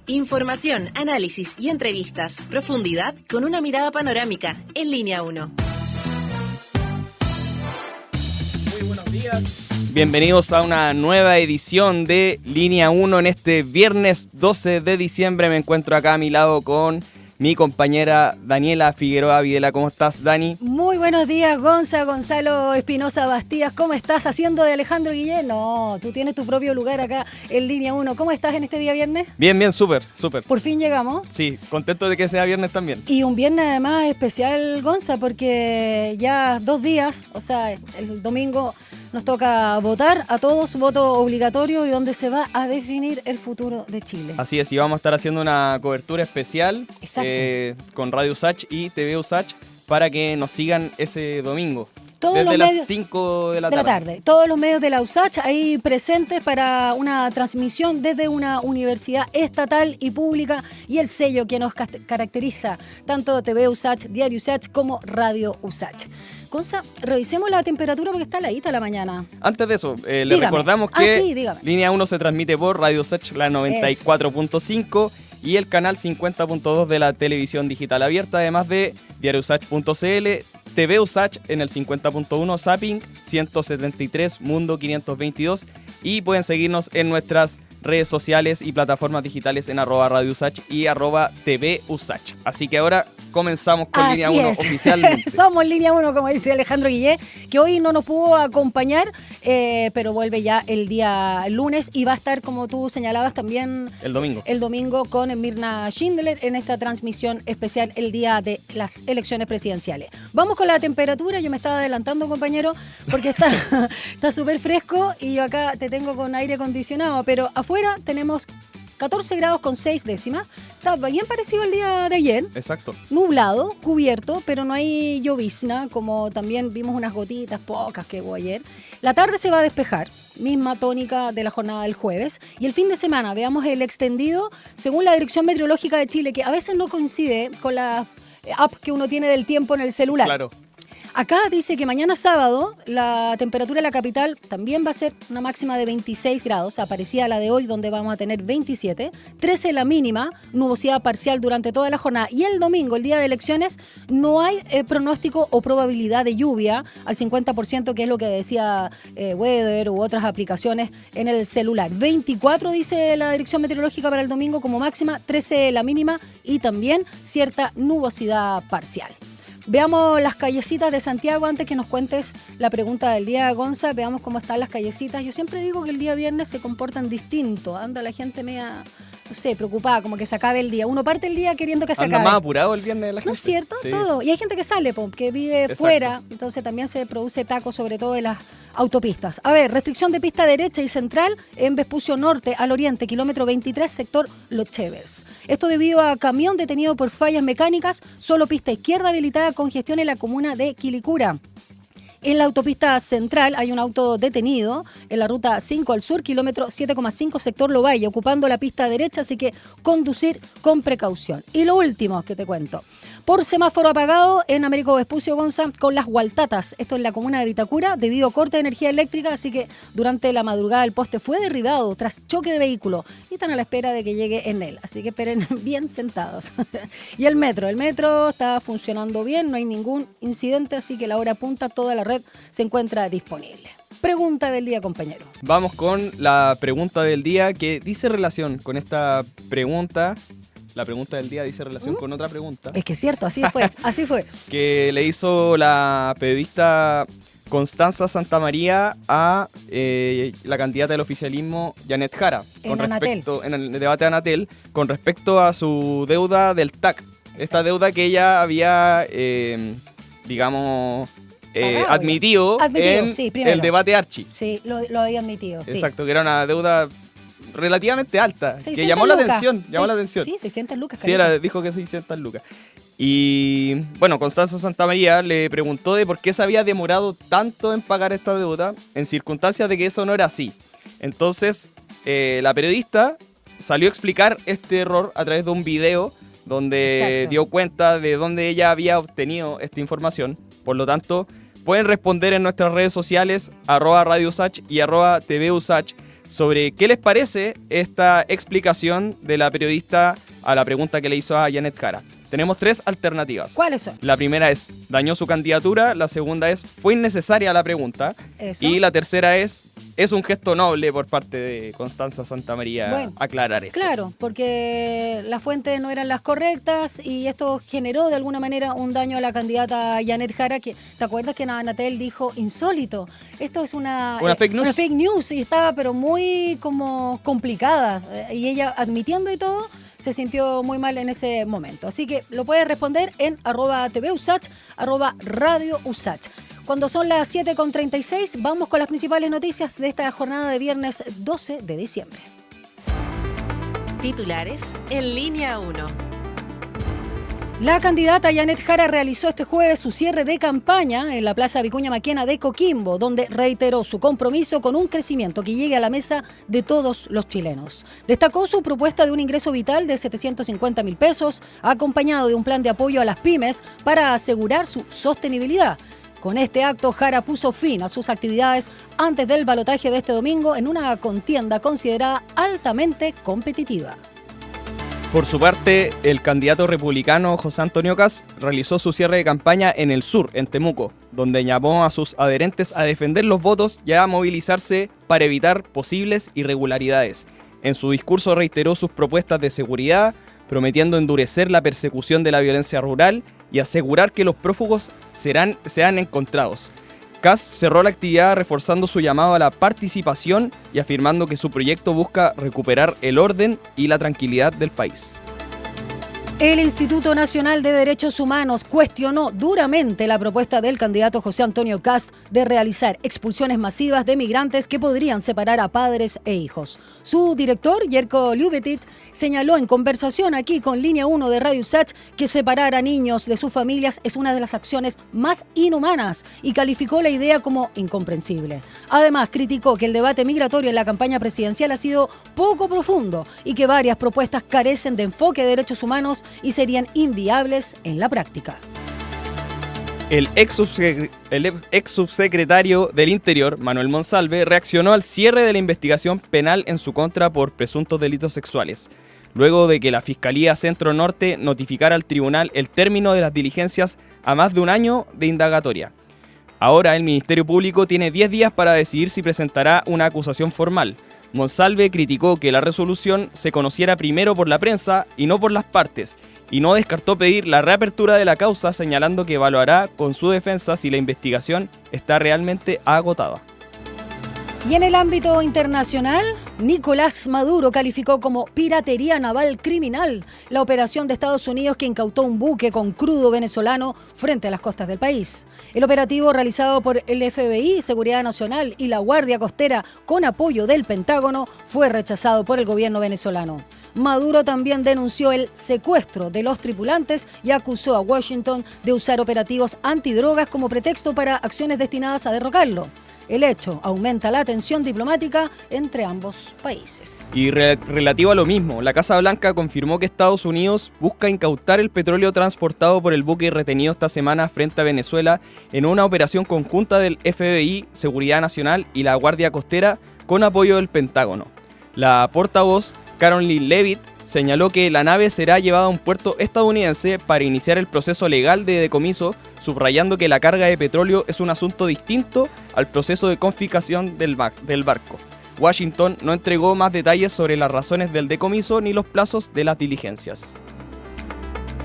Información, análisis y entrevistas. Profundidad con una mirada panorámica. En Línea 1. Muy buenos días. Bienvenidos a una nueva edición de Línea 1 en este viernes 12 de diciembre. Me encuentro acá a mi lado con mi compañera Daniela Figueroa Videla. ¿Cómo estás, Dani? Muy buenos días, Gonzalo Espinosa Bastías. ¿Cómo estás? ¿Haciendo de Alejandro Guillén? No, tú tienes tu propio lugar acá en Línea 1. ¿Cómo estás en este día viernes? Bien, súper. Por fin llegamos. Sí, contento de que sea viernes también. Y un viernes además especial, Gonza, porque ya 2 días, o sea, el domingo nos toca votar a todos, voto obligatorio y donde se va a definir el futuro de Chile. Así es, y vamos a estar haciendo una cobertura especial con Radio USACH y TV USACH para que nos sigan ese domingo. Desde las 5 de la tarde. Todos los medios de la USACH ahí presentes para una transmisión desde una universidad estatal y pública y el sello que nos caracteriza, tanto TV USACH, Diario USACH como Radio USACH. Gonza, revisemos la temperatura porque está heladita la mañana. Antes de eso, le recordamos que Línea 1 se transmite por Radio USACH, la 94.5 y el canal 50.2 de la televisión digital abierta, además de diariousach.cl, TV USACH en el 50.1, Zapping 173, Mundo 522 y pueden seguirnos en nuestras redes sociales y plataformas digitales en @Radio USACH y @TV USACH. Así que ahora comenzamos con Línea 1 oficialmente. Somos Línea 1, como dice Alejandro Guillén, que hoy no nos pudo acompañar, pero vuelve ya el día lunes y va a estar, como tú señalabas, también el domingo con Mirna Schindler en esta transmisión especial el día de las elecciones presidenciales. Vamos con la temperatura. Yo me estaba adelantando, compañero, porque está súper fresco y yo acá te tengo con aire acondicionado, pero afuera tenemos 14 grados con 6 décimas. Está bien parecido al día de ayer. Exacto. Nublado, cubierto, pero no hay llovizna, como también vimos unas gotitas pocas que hubo ayer. La tarde se va a despejar, misma tónica de la jornada del jueves. Y el fin de semana, veamos el extendido, según la Dirección Meteorológica de Chile, que a veces no coincide con la app que uno tiene del tiempo en el celular. Claro. Acá dice que mañana sábado la temperatura en la capital también va a ser una máxima de 26 grados, parecida a la de hoy donde vamos a tener 27, 13 la mínima, nubosidad parcial durante toda la jornada y el domingo, el día de elecciones, no hay pronóstico o probabilidad de lluvia al 50%, que es lo que decía Weather u otras aplicaciones en el celular. 24 dice la Dirección Meteorológica para el domingo como máxima, 13 la mínima y también cierta nubosidad parcial. Veamos las callecitas de Santiago antes que nos cuentes la pregunta del día, Gonza. Veamos cómo están las callecitas. Yo siempre digo que el día viernes se comportan distinto. Anda la gente media, no sé, preocupada, como que se acabe el día. Uno parte el día queriendo que se acabe. Anda más apurado el viernes la gente. ¿No es cierto? Sí. Todo. Y hay gente que sale, que vive fuera, entonces también se produce taco, sobre todo en las autopistas. A ver, restricción de pista derecha y central en Vespucio Norte al oriente, kilómetro 23, sector Los Chevers. Esto debido a camión detenido por fallas mecánicas, solo pista izquierda habilitada, congestión en la comuna de Quilicura. En la autopista central hay un auto detenido en la ruta 5 al sur, kilómetro 7,5, sector Lovalle, ocupando la pista derecha, así que conducir con precaución. Y lo último que te cuento. Por semáforo apagado en Américo Vespucio, Gonza, con las Gualtatas. Esto en la comuna de Vitacura, debido a corte de energía eléctrica, así que durante la madrugada el poste fue derribado tras choque de vehículo y están a la espera de que llegue en él. Así que esperen bien sentados. Y el metro está funcionando bien, no hay ningún incidente, así que la hora punta, toda la red se encuentra disponible. Pregunta del día, compañero. Vamos con la pregunta del día que dice relación con esta pregunta. La pregunta del día dice relación con otra pregunta. Es que es cierto, así fue. Que le hizo la periodista Constanza Santamaría a la candidata del oficialismo, Janet Jara. En el debate de Anatel, con respecto a su deuda del TAC. Esta deuda que ella había, admitido en el debate Archi. Sí, lo había admitido, sí. Exacto, que era una deuda relativamente alta, que llamó la atención. Sí, 600 lucas. Sí, dijo que 600 lucas. Y bueno, Constanza Santamaría le preguntó de por qué se había demorado tanto en pagar esta deuda en circunstancias de que eso no era así. Entonces, la periodista salió a explicar este error a través de un video donde dio cuenta de dónde ella había obtenido esta información. Por lo tanto, pueden responder en nuestras redes sociales, @Radio USACH y @TV USACH, sobre qué les parece esta explicación de la periodista a la pregunta que le hizo a Janet Jara. Tenemos 3 alternativas. ¿Cuáles son? La primera es, dañó su candidatura. La segunda es, fue innecesaria la pregunta. Eso. Y la tercera es un gesto noble por parte de Constanza Santamaría aclarar esto. Claro, porque las fuentes no eran las correctas y esto generó de alguna manera un daño a la candidata Janet Jara, que ¿te acuerdas que Anatel dijo insólito? Esto es una fake news. Una fake news y estaba pero muy como complicada y ella admitiendo y todo se sintió muy mal en ese momento. Así que lo puedes responder en @TVUSACH, @RadioUSACH. Cuando son las 7:36, vamos con las principales noticias de esta jornada de viernes 12 de diciembre. Titulares en línea 1. La candidata Janet Jara realizó este jueves su cierre de campaña en la Plaza Vicuña Maquena de Coquimbo, donde reiteró su compromiso con un crecimiento que llegue a la mesa de todos los chilenos. Destacó su propuesta de un ingreso vital de 750.000 pesos, acompañado de un plan de apoyo a las pymes para asegurar su sostenibilidad. Con este acto, Jara puso fin a sus actividades antes del balotaje de este domingo en una contienda considerada altamente competitiva. Por su parte, el candidato republicano José Antonio Kast realizó su cierre de campaña en el sur, en Temuco, donde llamó a sus adherentes a defender los votos y a movilizarse para evitar posibles irregularidades. En su discurso reiteró sus propuestas de seguridad, prometiendo endurecer la persecución de la violencia rural y asegurar que los prófugos sean encontrados. Kast cerró la actividad reforzando su llamado a la participación y afirmando que su proyecto busca recuperar el orden y la tranquilidad del país. El Instituto Nacional de Derechos Humanos cuestionó duramente la propuesta del candidato José Antonio Kast de realizar expulsiones masivas de migrantes que podrían separar a padres e hijos. Su director, Jerko Ljubetic, señaló en conversación aquí con Línea 1 de Radio USACH que separar a niños de sus familias es una de las acciones más inhumanas y calificó la idea como incomprensible. Además, criticó que el debate migratorio en la campaña presidencial ha sido poco profundo y que varias propuestas carecen de enfoque de derechos humanos y serían inviables en la práctica. El ex subsecretario del Interior, Manuel Monsalve, reaccionó al cierre de la investigación penal en su contra por presuntos delitos sexuales, luego de que la Fiscalía Centro Norte notificara al tribunal el término de las diligencias a más de un año de indagatoria. Ahora el Ministerio Público tiene 10 días para decidir si presentará una acusación formal. Monsalve criticó que la resolución se conociera primero por la prensa y no por las partes, y no descartó pedir la reapertura de la causa, señalando que evaluará con su defensa si la investigación está realmente agotada. Y en el ámbito internacional, Nicolás Maduro calificó como piratería naval criminal la operación de Estados Unidos que incautó un buque con crudo venezolano frente a las costas del país. El operativo realizado por el FBI, Seguridad Nacional y la Guardia Costera con apoyo del Pentágono fue rechazado por el gobierno venezolano. Maduro también denunció el secuestro de los tripulantes y acusó a Washington de usar operativos antidrogas como pretexto para acciones destinadas a derrocarlo. El hecho aumenta la tensión diplomática entre ambos países. Y relativo a lo mismo, la Casa Blanca confirmó que Estados Unidos busca incautar el petróleo transportado por el buque retenido esta semana frente a Venezuela en una operación conjunta del FBI, Seguridad Nacional y la Guardia Costera con apoyo del Pentágono. La portavoz Caroline Leavitt señaló que la nave será llevada a un puerto estadounidense para iniciar el proceso legal de decomiso, subrayando que la carga de petróleo es un asunto distinto al proceso de confiscación del barco. Washington no entregó más detalles sobre las razones del decomiso ni los plazos de las diligencias.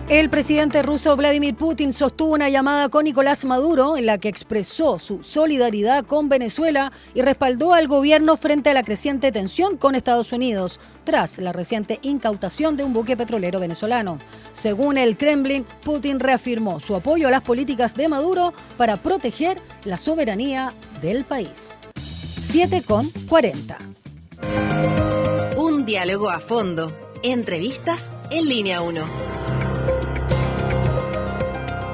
El presidente ruso Vladimir Putin sostuvo una llamada con Nicolás Maduro en la que expresó su solidaridad con Venezuela y respaldó al gobierno frente a la creciente tensión con Estados Unidos tras la reciente incautación de un buque petrolero venezolano. Según el Kremlin, Putin reafirmó su apoyo a las políticas de Maduro para proteger la soberanía del país. 7:40. Un diálogo a fondo. Entrevistas en Línea 1.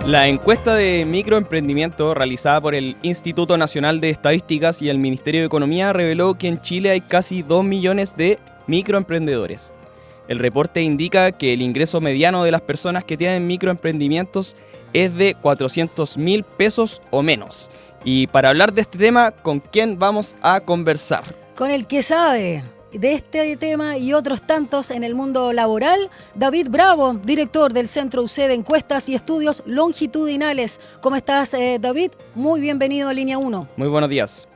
La encuesta de microemprendimiento realizada por el Instituto Nacional de Estadísticas y el Ministerio de Economía reveló que en Chile hay casi 2 millones de microemprendedores. El reporte indica que el ingreso mediano de las personas que tienen microemprendimientos es de 400.000 pesos o menos. Y para hablar de este tema, ¿con quién vamos a conversar? con el que sabe de este tema y otros tantos en el mundo laboral, David Bravo, director del Centro UC de Encuestas y Estudios Longitudinales. ¿Cómo estás, David? Muy bienvenido a Línea 1. Muy buenos días.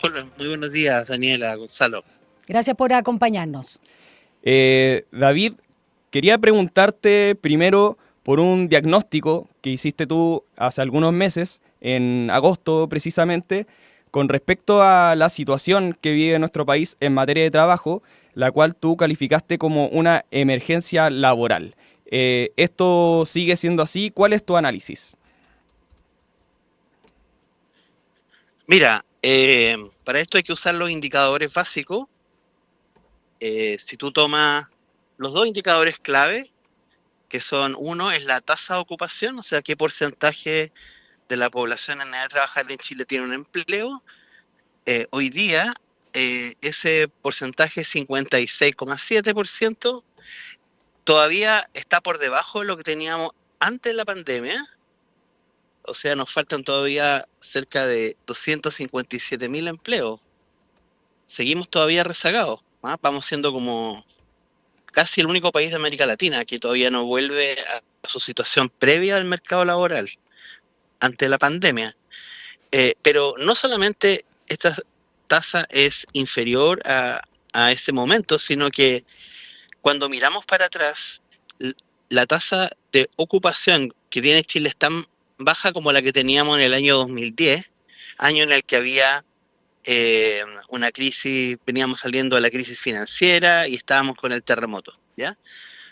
Hola, muy buenos días, Daniela, Gonzalo. Gracias por acompañarnos. David, quería preguntarte primero por un diagnóstico que hiciste tú hace algunos meses, en agosto precisamente, con respecto a la situación que vive nuestro país en materia de trabajo, la cual tú calificaste como una emergencia laboral. ¿Esto sigue siendo así? ¿Cuál es tu análisis? Mira, para esto hay que usar los indicadores básicos. Si tú tomas los dos indicadores clave, que son, uno es la tasa de ocupación, o sea, qué porcentaje de la población en edad de trabajar en Chile tiene un empleo. Hoy día ese porcentaje, 56,7%, todavía está por debajo de lo que teníamos antes de la pandemia. O sea, nos faltan todavía cerca de 257.000 empleos. Seguimos todavía rezagados, ¿ah? Vamos siendo como casi el único país de América Latina que todavía no vuelve a su situación previa al mercado laboral ante la pandemia. Pero no solamente esta tasa es inferior a ese momento, sino que cuando miramos para atrás, la tasa de ocupación que tiene Chile es tan baja como la que teníamos en el año 2010, año en el que había una crisis, veníamos saliendo de la crisis financiera y estábamos con el terremoto, ¿ya?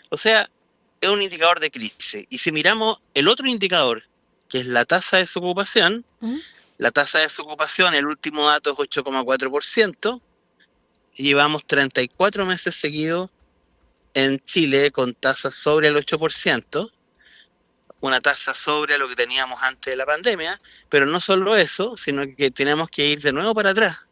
O sea, es un indicador de crisis. Y si miramos el otro indicador, que es la tasa de desocupación, la tasa de desocupación, el último dato es 8,4%, y llevamos 34 meses seguidos en Chile con tasas sobre el 8%, una tasa sobre lo que teníamos antes de la pandemia, pero no solo eso, sino que tenemos que ir de nuevo para atrás.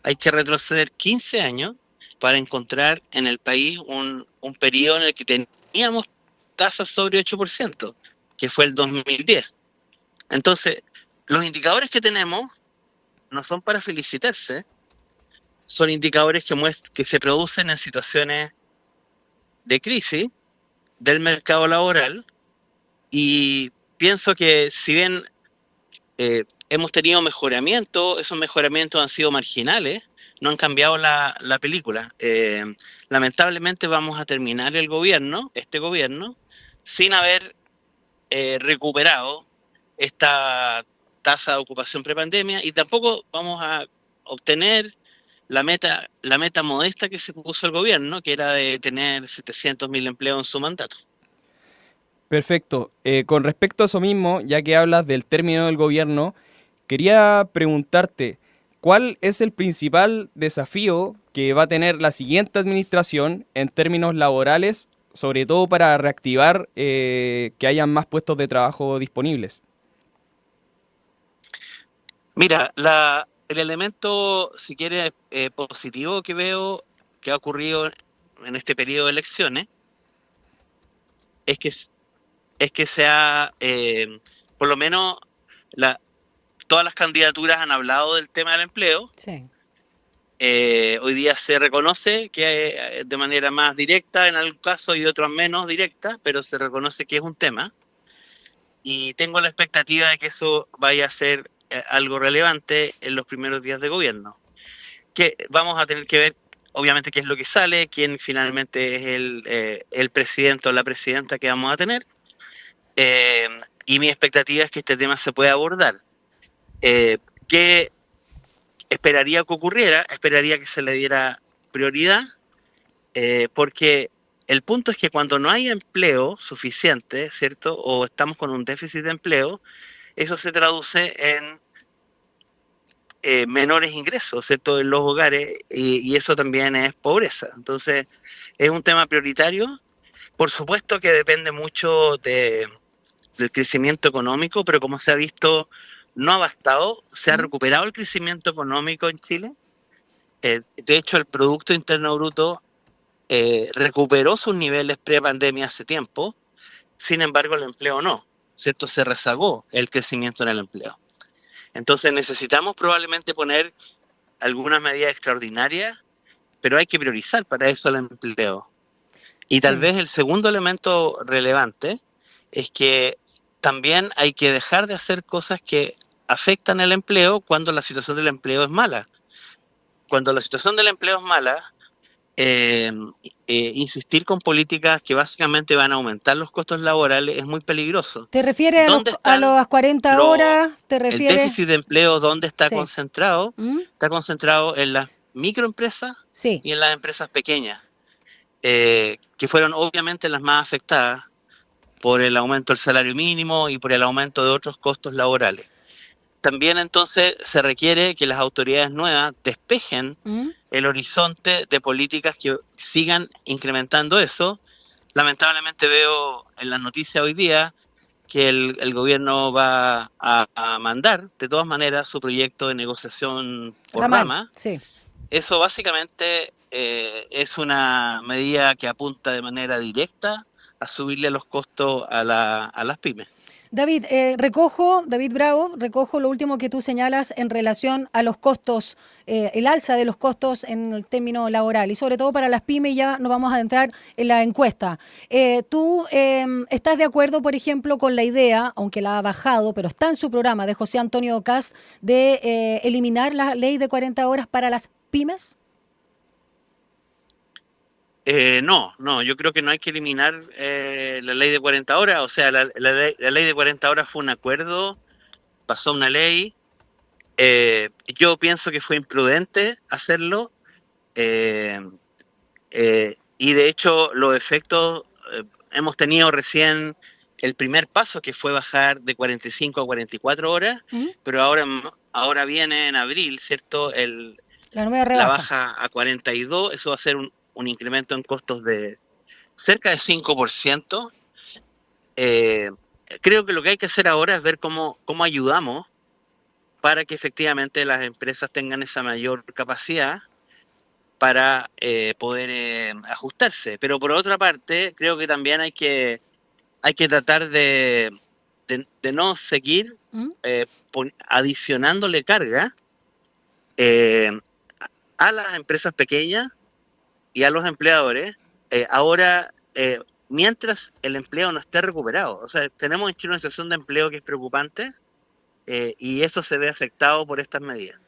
Hay que retroceder 15 años para encontrar en el país un periodo en el que teníamos tasas sobre 8%, que fue el 2010. Entonces, los indicadores que tenemos no son para felicitarse, son indicadores que se producen en situaciones de crisis del mercado laboral, y pienso que si bien hemos tenido mejoramiento, esos mejoramientos han sido marginales, no han cambiado la película. Lamentablemente vamos a terminar este gobierno, sin haber recuperado esta tasa de ocupación prepandemia, y tampoco vamos a obtener la meta modesta que se puso el gobierno, que era de tener 700.000 empleos en su mandato. Perfecto. Con respecto a eso mismo, ya que hablas del término del gobierno, quería preguntarte, ¿cuál es el principal desafío que va a tener la siguiente administración en términos laborales, sobre todo para reactivar que hayan más puestos de trabajo disponibles? Mira, el elemento, si quieres, positivo que veo que ha ocurrido en este periodo de elecciones es que por lo menos todas las candidaturas han hablado del tema del empleo. Sí. Hoy día se reconoce que de manera más directa en algún caso y otros menos directa, pero se reconoce que es un tema. Y tengo la expectativa de que eso vaya a ser algo relevante en los primeros días de gobierno. Que vamos a tener que ver, obviamente, qué es lo que sale, quién finalmente es el presidente o la presidenta que vamos a tener. Y mi expectativa es que este tema se pueda abordar. ¿Qué esperaría que ocurriera? Esperaría que se le diera prioridad, porque el punto es que cuando no hay empleo suficiente, ¿cierto? O estamos con un déficit de empleo, eso se traduce en menores ingresos, ¿cierto? En los hogares, y eso también es pobreza. Entonces, es un tema prioritario. Por supuesto que depende mucho del crecimiento económico, pero como se ha visto, no ha bastado. Se ha recuperado el crecimiento económico en Chile. De hecho, el Producto Interno Bruto recuperó sus niveles pre-pandemia hace tiempo. Sin embargo, el empleo no, ¿cierto? Se rezagó el crecimiento en el empleo. Entonces necesitamos probablemente poner algunas medidas extraordinarias, pero hay que priorizar para eso el empleo. Y tal vez el segundo elemento relevante es que también hay que dejar de hacer cosas que afectan el empleo cuando la situación del empleo es mala. Cuando la situación del empleo es mala, insistir con políticas que básicamente van a aumentar los costos laborales es muy peligroso. ¿Te refieres a las 40 horas? ¿Te refieres? El déficit de empleo, ¿dónde está concentrado? Está concentrado en las microempresas y en las empresas pequeñas, que fueron obviamente las más afectadas por el aumento del salario mínimo y por el aumento de otros costos laborales. También entonces se requiere que las autoridades nuevas despejen el horizonte de políticas que sigan incrementando eso. Lamentablemente veo en las noticias hoy día que el gobierno va a mandar de todas maneras su proyecto de negociación por rama. Eso básicamente es una medida que apunta de manera directa a subirle los costos a las pymes. David, David Bravo, recojo lo último que tú señalas en relación a los costos, el alza de los costos en el término laboral y sobre todo para las pymes. Ya nos vamos a adentrar en la encuesta. ¿Tú estás de acuerdo, por ejemplo, con la idea, aunque la ha bajado, pero está en su programa, de José Antonio Kast, de eliminar la ley de 40 horas para las pymes? No, yo creo que no hay que eliminar la ley de 40 horas, o sea, la ley de 40 horas fue un acuerdo, pasó una ley, yo pienso que fue imprudente hacerlo, y de hecho los efectos, hemos tenido recién el primer paso que fue bajar de 45 a 44 horas, pero ahora viene en abril, ¿cierto? La nueva rebaja. La baja a 42, eso va a ser un incremento en costos de cerca de 5%. Creo que lo que hay que hacer ahora es ver cómo ayudamos para que efectivamente las empresas tengan esa mayor capacidad para poder ajustarse. Pero por otra parte, creo que también hay que tratar de no seguir adicionándole carga a las empresas pequeñas y a los empleadores, ahora, mientras el empleo no esté recuperado. O sea, tenemos en Chile una situación de empleo que es preocupante, y eso se ve afectado por estas medidas.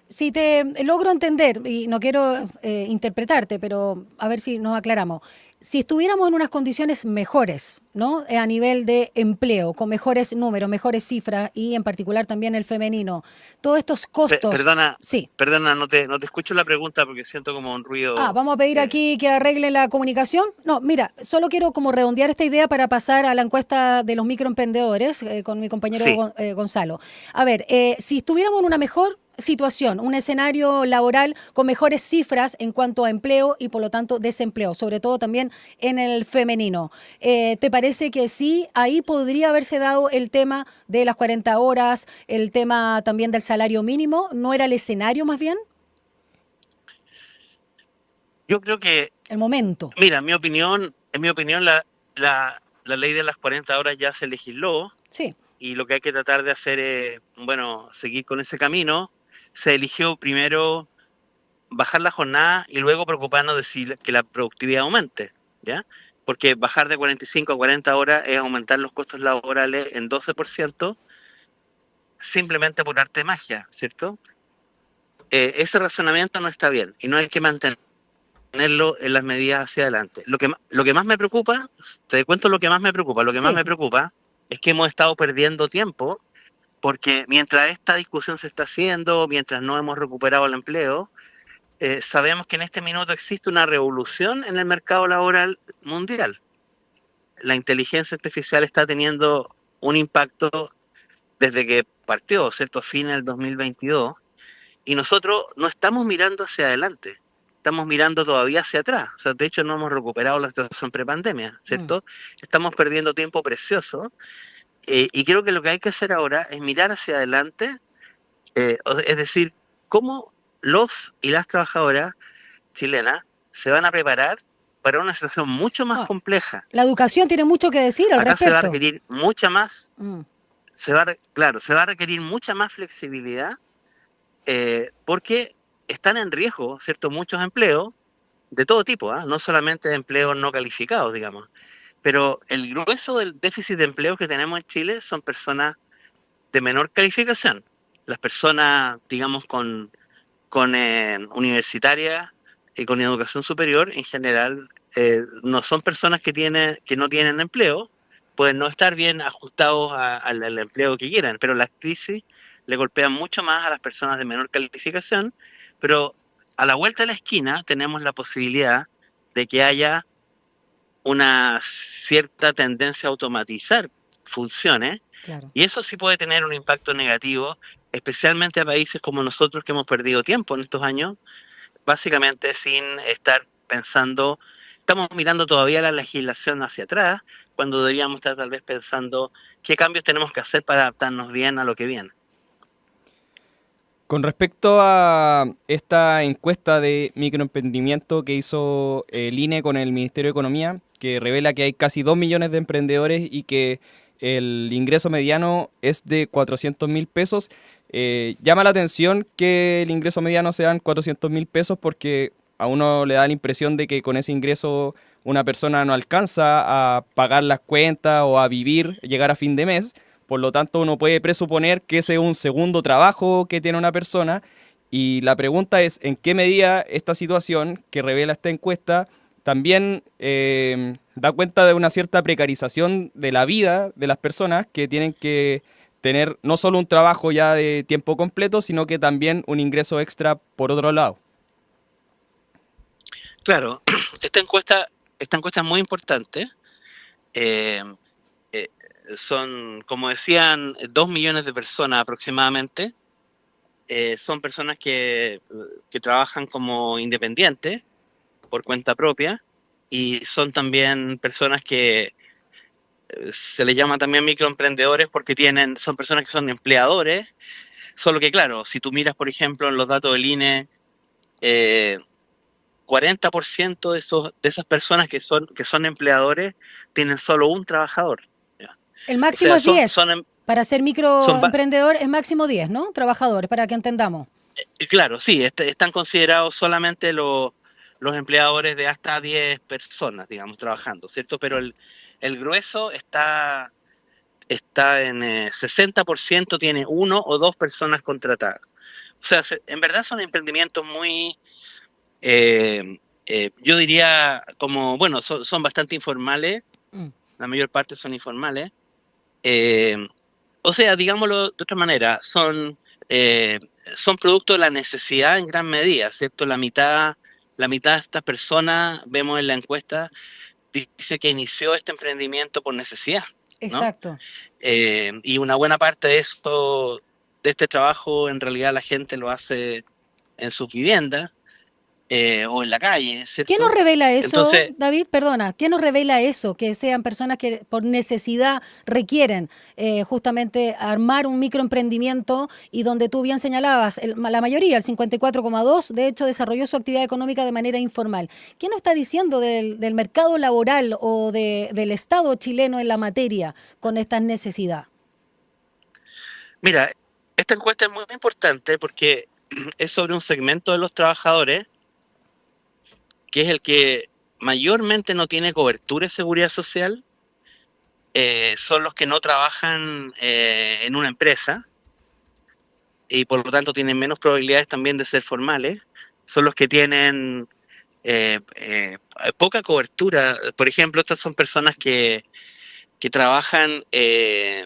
Si te logro entender, y no quiero interpretarte, pero a ver si nos aclaramos. Si estuviéramos en unas condiciones mejores, ¿no? A nivel de empleo, con mejores números, mejores cifras y en particular también el femenino, todos estos costos... Perdona, no te escucho la pregunta porque siento como un ruido... Vamos a pedir aquí que arreglen la comunicación. No, mira, solo quiero como redondear esta idea para pasar a la encuesta de los microemprendedores con mi compañero Gonzalo. A ver, si estuviéramos en una mejor situación, un escenario laboral con mejores cifras en cuanto a empleo y por lo tanto desempleo, sobre todo también en el femenino. ¿Te parece que sí? Ahí podría haberse dado el tema de las 40 horas, el tema también del salario mínimo. ¿No era el escenario más bien? Yo creo que... El momento. Mira, en mi opinión, la ley de las 40 horas ya se legisló. Sí. Y lo que hay que tratar de hacer es, seguir con ese camino. Se eligió primero bajar la jornada y luego preocuparnos de que la productividad aumente, ¿ya? Porque bajar de 45 a 40 horas es aumentar los costos laborales en 12%, simplemente por arte de magia, ¿cierto? Ese razonamiento no está bien y no hay que mantenerlo en las medidas hacia adelante. Lo que más me preocupa, te cuento lo que más me preocupa, más me preocupa es que hemos estado perdiendo tiempo. Porque mientras esta discusión se está haciendo, mientras no hemos recuperado el empleo, sabemos que en este minuto existe una revolución en el mercado laboral mundial. La inteligencia artificial está teniendo un impacto desde que partió, ¿cierto? Fin del 2022, y nosotros no estamos mirando hacia adelante, estamos mirando todavía hacia atrás. O sea, de hecho no hemos recuperado la situación prepandemia, ¿cierto? Estamos perdiendo tiempo precioso. Y creo que lo que hay que hacer ahora es mirar hacia adelante, es decir, cómo los y las trabajadoras chilenas se van a preparar para una situación mucho más compleja. La educación tiene mucho que decir al respecto. Se va a requerir mucha más, se va a requerir mucha más flexibilidad, porque están en riesgo, ¿cierto? Muchos empleos de todo tipo, no solamente de empleos no calificados, digamos. Pero el grueso del déficit de empleo que tenemos en Chile son personas de menor calificación. Las personas, digamos, con universitaria y con educación superior, en general, no son personas que no tienen empleo, pueden no estar bien ajustados al empleo que quieran, pero las crisis le golpean mucho más a las personas de menor calificación, pero a la vuelta de la esquina tenemos la posibilidad de que haya una cierta tendencia a automatizar funciones, claro. Y eso sí puede tener un impacto negativo, especialmente a países como nosotros que hemos perdido tiempo en estos años, básicamente sin estar pensando, estamos mirando todavía la legislación hacia atrás, cuando deberíamos estar tal vez pensando qué cambios tenemos que hacer para adaptarnos bien a lo que viene. Con respecto a esta encuesta de microemprendimiento que hizo el INE con el Ministerio de Economía, que revela que hay casi 2 millones de emprendedores y que el ingreso mediano es de 400.000 pesos, llama la atención que el ingreso mediano sean 400.000 pesos porque a uno le da la impresión de que con ese ingreso una persona no alcanza a pagar las cuentas o a vivir, llegar a fin de mes. Por lo tanto, uno puede presuponer que ese es un segundo trabajo que tiene una persona. Y la pregunta es, ¿en qué medida esta situación que revela esta encuesta también da cuenta de una cierta precarización de la vida de las personas que tienen que tener no solo un trabajo ya de tiempo completo, sino que también un ingreso extra por otro lado? Claro, esta encuesta es muy importante. Son, como decían, 2 millones de personas aproximadamente. Son personas que trabajan como independientes por cuenta propia y son también personas que se les llama también microemprendedores porque son personas que son empleadores, solo que claro, si tú miras por ejemplo en los datos del INE, 40% de esas personas que son empleadores tienen solo un trabajador. El máximo es 10. Para ser microemprendedor es máximo 10, ¿no? Trabajadores, para que entendamos. Claro, sí, están considerados solamente los empleadores de hasta 10 personas, digamos, trabajando, ¿cierto? Pero el grueso está en 60% tiene 1 o 2 personas contratadas. O sea, en verdad son emprendimientos muy, yo diría, como, bueno, son bastante informales, la mayor parte son informales. O sea, digámoslo de otra manera, son producto de la necesidad en gran medida, ¿cierto? La mitad de estas personas, vemos en la encuesta, dice que inició este emprendimiento por necesidad, ¿no? Exacto. Y una buena parte de este trabajo, en realidad la gente lo hace en sus viviendas. O en la calle, ¿cierto? ¿Qué nos revela eso, entonces, David? Perdona, ¿qué nos revela eso? Que sean personas que por necesidad requieren justamente armar un microemprendimiento y donde tú bien señalabas, la mayoría, el 54,2%, de hecho desarrolló su actividad económica de manera informal. ¿Qué nos está diciendo del mercado laboral o del Estado chileno en la materia con esta necesidad? Mira, esta encuesta es muy importante porque es sobre un segmento de los trabajadores que es el que mayormente no tiene cobertura de seguridad social, son los que no trabajan en una empresa y por lo tanto tienen menos probabilidades también de ser formales, son los que tienen poca cobertura. Por ejemplo, estas son personas que trabajan y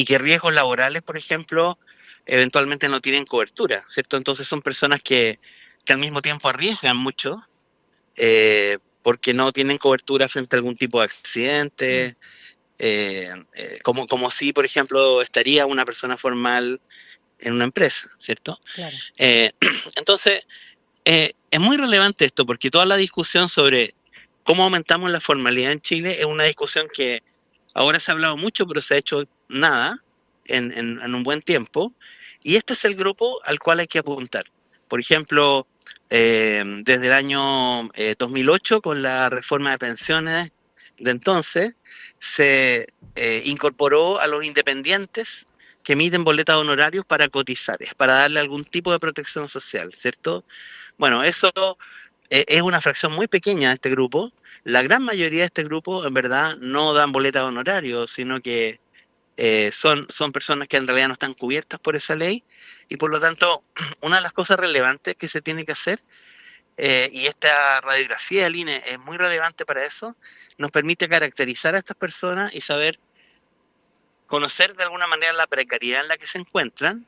que riesgos laborales, por ejemplo, eventualmente no tienen cobertura, ¿cierto? Entonces son personas que al mismo tiempo arriesgan mucho porque no tienen cobertura frente a algún tipo de accidente, como si, por ejemplo, estaría una persona formal en una empresa, ¿cierto? Claro. Entonces, es muy relevante esto porque toda la discusión sobre cómo aumentamos la formalidad en Chile es una discusión que ahora se ha hablado mucho, pero se ha hecho nada en un buen tiempo, y este es el grupo al cual hay que apuntar. Por ejemplo, desde el año 2008, con la reforma de pensiones de entonces, se incorporó a los independientes que emiten boletas de honorarios para cotizar, es para darle algún tipo de protección social, ¿cierto? Bueno, eso es una fracción muy pequeña de este grupo. La gran mayoría de este grupo en verdad no dan boletas de honorarios, sino que son personas que en realidad no están cubiertas por esa ley, y por lo tanto una de las cosas relevantes que se tiene que hacer, y esta radiografía del INE es muy relevante para eso, nos permite caracterizar a estas personas y saber, conocer de alguna manera la precariedad en la que se encuentran,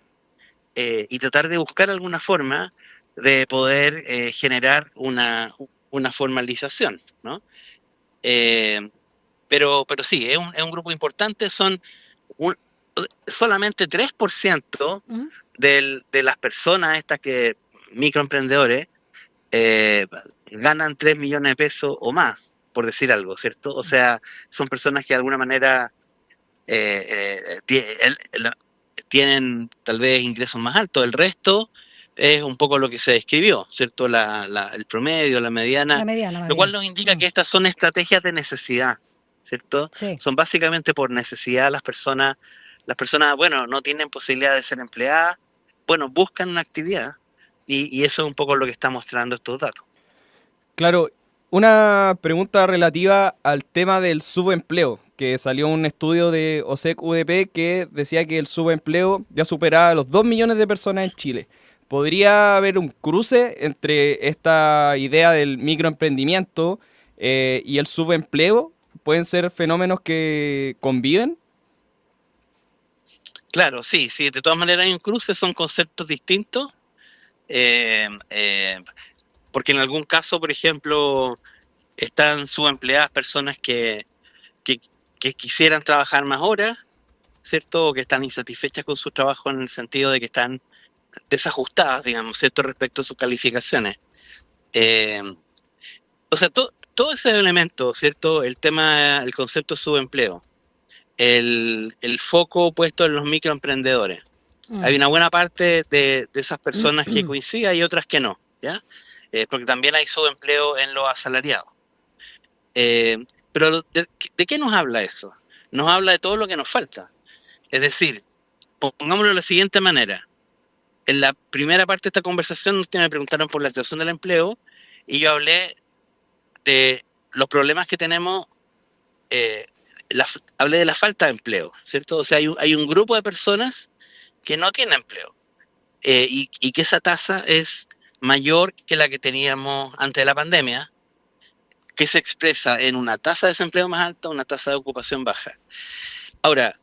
y tratar de buscar alguna forma de poder generar una formalización, ¿no? Pero sí, es un grupo importante, son solamente 3% de las personas estas que microemprendedores ganan 3 millones de pesos o más, por decir algo, ¿cierto? O sea, son personas que de alguna manera tienen tal vez ingresos más altos. El resto es un poco lo que se describió, ¿cierto? El promedio, la mediana, lo cual nos indica que estas son estrategias de necesidad, ¿cierto? Sí. Son básicamente por necesidad. Las personas, bueno, no tienen posibilidad de ser empleadas, bueno, buscan una actividad, y eso es un poco lo que está mostrando estos datos. Claro, una pregunta relativa al tema del subempleo, que salió un estudio de OSEC UDP que decía que el subempleo ya superaba los 2 millones de personas en Chile. ¿Podría haber un cruce entre esta idea del microemprendimiento y el subempleo? ¿Pueden ser fenómenos que conviven? Claro, sí, de todas maneras hay un cruce, son conceptos distintos, porque en algún caso, por ejemplo, están subempleadas personas que quisieran trabajar más horas, ¿cierto? O que están insatisfechas con su trabajo en el sentido de que están desajustadas, digamos, ¿cierto? Respecto a sus calificaciones. O sea, todo ese elemento, ¿cierto? El concepto de subempleo, el foco puesto en los microemprendedores. Hay una buena parte de esas personas que coinciden y otras que no, ¿ya? Porque también hay subempleo en los asalariados. Pero ¿de qué nos habla eso? Nos habla de todo lo que nos falta. Es decir, pongámoslo de la siguiente manera. En la primera parte de esta conversación ustedes me preguntaron por la situación del empleo y yo hablé de los problemas que tenemos, hablé de la falta de empleo, ¿cierto? O sea, hay un grupo de personas que no tienen empleo, y que esa tasa es mayor que la que teníamos antes de la pandemia, que se expresa en una tasa de desempleo más alta, una tasa de ocupación baja. Ahora,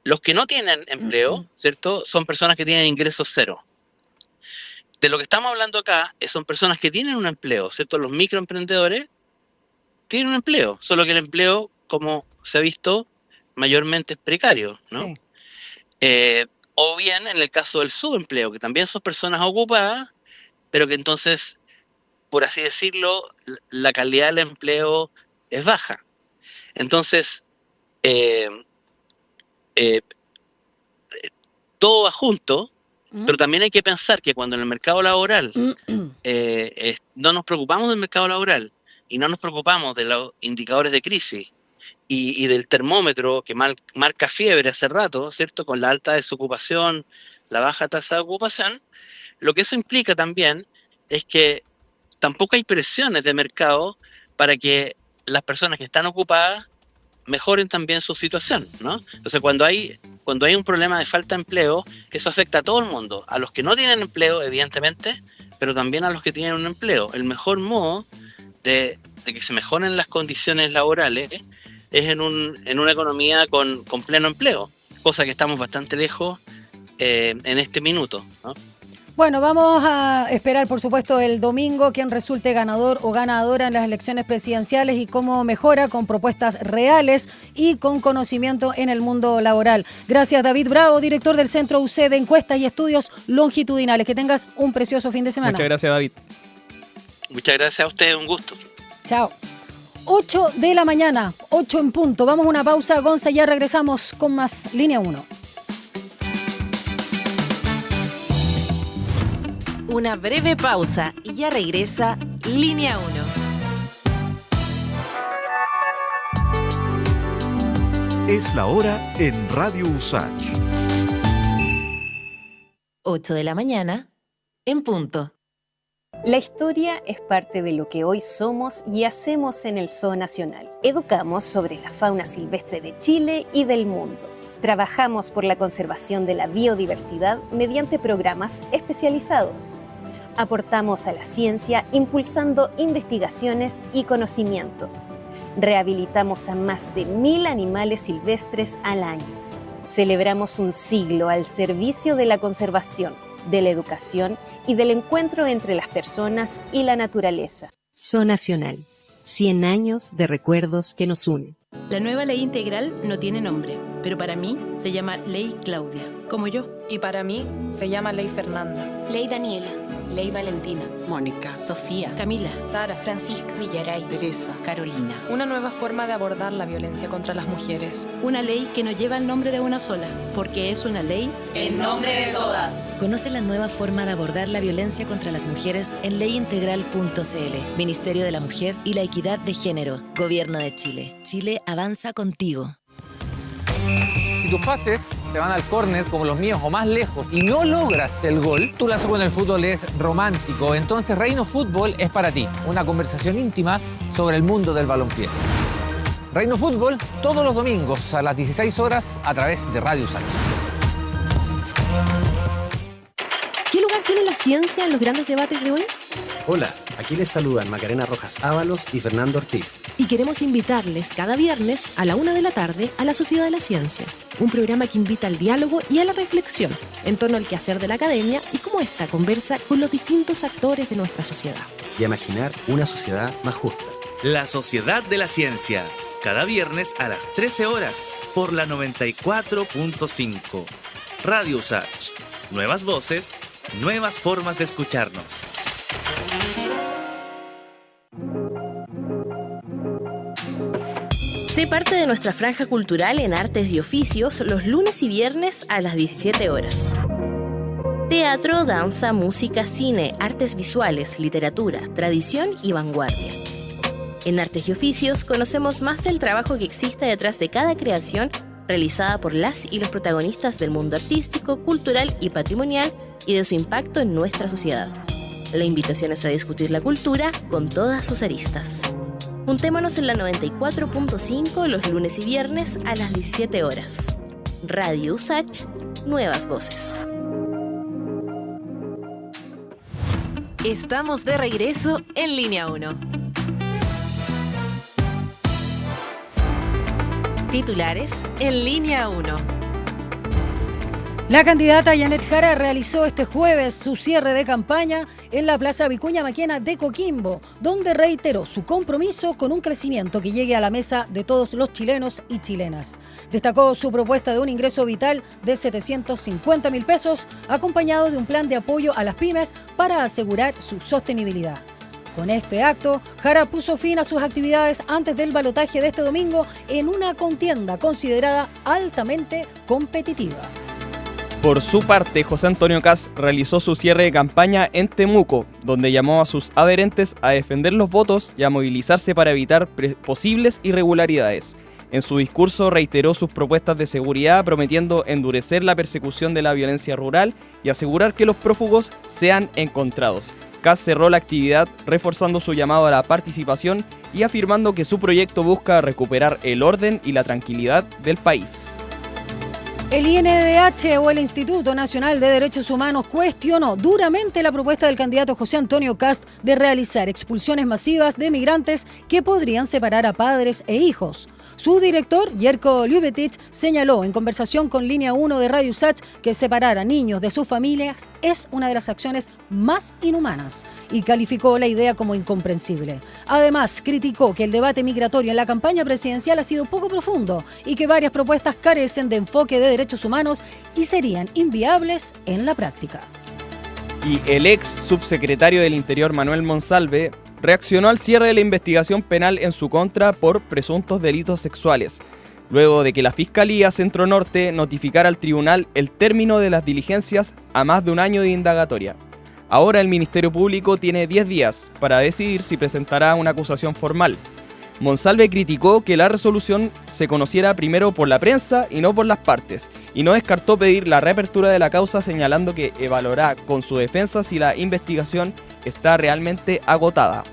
los que no tienen empleo, ¿cierto? Son personas que tienen ingresos cero. De lo que estamos hablando acá son personas que tienen un empleo, ¿cierto? Los microemprendedores tienen un empleo, solo que el empleo, como se ha visto, mayormente es precario, ¿no? Sí. O bien en el caso del subempleo, que también son personas ocupadas, pero que entonces, por así decirlo, la calidad del empleo es baja. Entonces, todo va junto, pero también hay que pensar que cuando en el mercado laboral no nos preocupamos del mercado laboral y no nos preocupamos de los indicadores de crisis y del termómetro que marca fiebre hace rato, ¿cierto? Con la alta desocupación, la baja tasa de ocupación, lo que eso implica también es que tampoco hay presiones de mercado para que las personas que están ocupadas mejoren también su situación, ¿no? Entonces, cuando hay un problema de falta de empleo, eso afecta a todo el mundo, a los que no tienen empleo, evidentemente, pero también a los que tienen un empleo. El mejor modo de que se mejoren las condiciones laborales es en una economía con pleno empleo, cosa que estamos bastante lejos en este minuto, ¿no? Bueno, vamos a esperar, por supuesto, el domingo quién resulte ganador o ganadora en las elecciones presidenciales y cómo mejora con propuestas reales y con conocimiento en el mundo laboral. Gracias, David Bravo, director del Centro UC de Encuestas y Estudios Longitudinales. Que tengas un precioso fin de semana. Muchas gracias, David. Muchas gracias a ustedes, un gusto. Chao. 8 de la mañana, 8 en punto. Vamos a una pausa, Gonza, ya regresamos con más Línea 1. Una breve pausa y ya regresa Línea 1. Es la hora en Radio USACH. 8 de la mañana, en punto. La historia es parte de lo que hoy somos y hacemos en el Zoo Nacional. Educamos sobre la fauna silvestre de Chile y del mundo. Trabajamos por la conservación de la biodiversidad mediante programas especializados. Aportamos a la ciencia impulsando investigaciones y conocimiento. Rehabilitamos a más de 1000 animales silvestres al año. Celebramos un siglo al servicio de la conservación, de la educación y del encuentro entre las personas y la naturaleza. Zoo Nacional, 100 años de recuerdos que nos unen. La nueva ley integral no tiene nombre, pero para mí se llama Ley Claudia, como yo. Y para mí se llama Ley Fernanda. Ley Daniela. Ley Valentina. Mónica. Sofía. Camila. Sara. Francisca. Villaray. Teresa. Carolina. Una nueva forma de abordar la violencia contra las mujeres. Una ley que no lleva el nombre de una sola, porque es una ley en nombre de todas. Conoce la nueva forma de abordar la violencia contra las mujeres en leyintegral.cl. Ministerio de la Mujer y la Equidad de Género. Gobierno de Chile. Chile avanza contigo. Si tus pases te van al córner como los míos o más lejos y no logras el gol, tu lazo con el fútbol es romántico. Entonces Reino Fútbol es para ti. Una conversación íntima sobre el mundo del balompié. Reino Fútbol todos los domingos a las 16 horas a través de Radio Usach. ¿Qué lugar tiene la ciencia en los grandes debates de hoy? Hola, aquí les saludan Macarena Rojas Ábalos y Fernando Ortiz. Y queremos invitarles cada viernes a la 1 de la tarde a La Sociedad de la Ciencia, un programa que invita al diálogo y a la reflexión en torno al quehacer de la academia y cómo esta conversa con los distintos actores de nuestra sociedad. Y imaginar una sociedad más justa. La Sociedad de la Ciencia, cada viernes a las 13 horas por la 94.5. Radio Usach. Nuevas voces, nuevas formas de escucharnos. Sé parte de nuestra franja cultural en Artes y Oficios los lunes y viernes a las 17 horas. Teatro, danza, música, cine, artes visuales, literatura, tradición y vanguardia. En Artes y Oficios conocemos más del trabajo que existe detrás de cada creación realizada por las y los protagonistas del mundo artístico, cultural y patrimonial y de su impacto en nuestra sociedad. La invitación es a discutir la cultura con todas sus aristas. Juntémonos en la 94.5 los lunes y viernes a las 17 horas. Radio Usach, nuevas voces. Estamos de regreso en Línea 1. Titulares en Línea 1. La candidata Janet Jara realizó este jueves su cierre de campaña en la Plaza Vicuña Maquena de Coquimbo, donde reiteró su compromiso con un crecimiento que llegue a la mesa de todos los chilenos y chilenas. Destacó su propuesta de un ingreso vital de 750.000 pesos, acompañado de un plan de apoyo a las pymes para asegurar su sostenibilidad. Con este acto, Jara puso fin a sus actividades antes del balotaje de este domingo en una contienda considerada altamente competitiva. Por su parte, José Antonio Kast realizó su cierre de campaña en Temuco, donde llamó a sus adherentes a defender los votos y a movilizarse para evitar posibles irregularidades. En su discurso reiteró sus propuestas de seguridad, prometiendo endurecer la persecución de la violencia rural y asegurar que los prófugos sean encontrados. Kast cerró la actividad reforzando su llamado a la participación y afirmando que su proyecto busca recuperar el orden y la tranquilidad del país. El INDH o el Instituto Nacional de Derechos Humanos cuestionó duramente la propuesta del candidato José Antonio Kast de realizar expulsiones masivas de migrantes que podrían separar a padres e hijos. Su director, Jerko Ljubetich, señaló en conversación con Línea 1 de Radio Usach que separar a niños de sus familias es una de las acciones más inhumanas y calificó la idea como incomprensible. Además, criticó que el debate migratorio en la campaña presidencial ha sido poco profundo y que varias propuestas carecen de enfoque de derechos humanos y serían inviables en la práctica. Y el ex subsecretario del Interior, Manuel Monsalve, reaccionó al cierre de la investigación penal en su contra por presuntos delitos sexuales, luego de que la Fiscalía Centro Norte notificara al tribunal el término de las diligencias a más de un año de indagatoria. Ahora el Ministerio Público tiene 10 días para decidir si presentará una acusación formal. Monsalve criticó que la resolución se conociera primero por la prensa y no por las partes, y no descartó pedir la reapertura de la causa, señalando que evaluará con su defensa si la investigación está realmente agotada.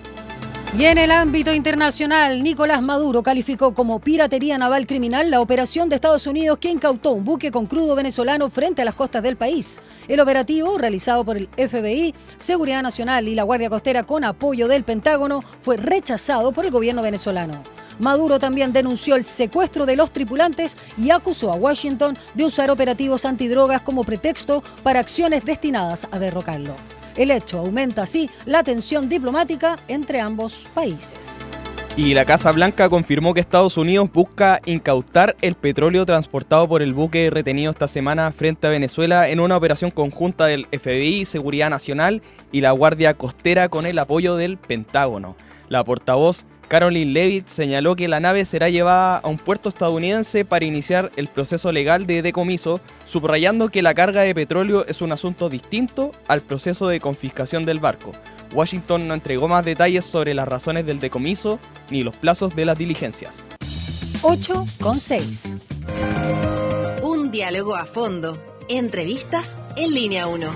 Y en el ámbito internacional, Nicolás Maduro calificó como piratería naval criminal la operación de Estados Unidos que incautó un buque con crudo venezolano frente a las costas del país. El operativo, realizado por el FBI, Seguridad Nacional y la Guardia Costera con apoyo del Pentágono, fue rechazado por el gobierno venezolano. Maduro también denunció el secuestro de los tripulantes y acusó a Washington de usar operativos antidrogas como pretexto para acciones destinadas a derrocarlo. El hecho aumenta así la tensión diplomática entre ambos países. Y la Casa Blanca confirmó que Estados Unidos busca incautar el petróleo transportado por el buque retenido esta semana frente a Venezuela en una operación conjunta del FBI, Seguridad Nacional y la Guardia Costera con el apoyo del Pentágono. La portavoz Caroline Leavitt señaló que la nave será llevada a un puerto estadounidense para iniciar el proceso legal de decomiso, subrayando que la carga de petróleo es un asunto distinto al proceso de confiscación del barco. Washington no entregó más detalles sobre las razones del decomiso ni los plazos de las diligencias. 8:06. Un diálogo a fondo. Entrevistas en Línea 1.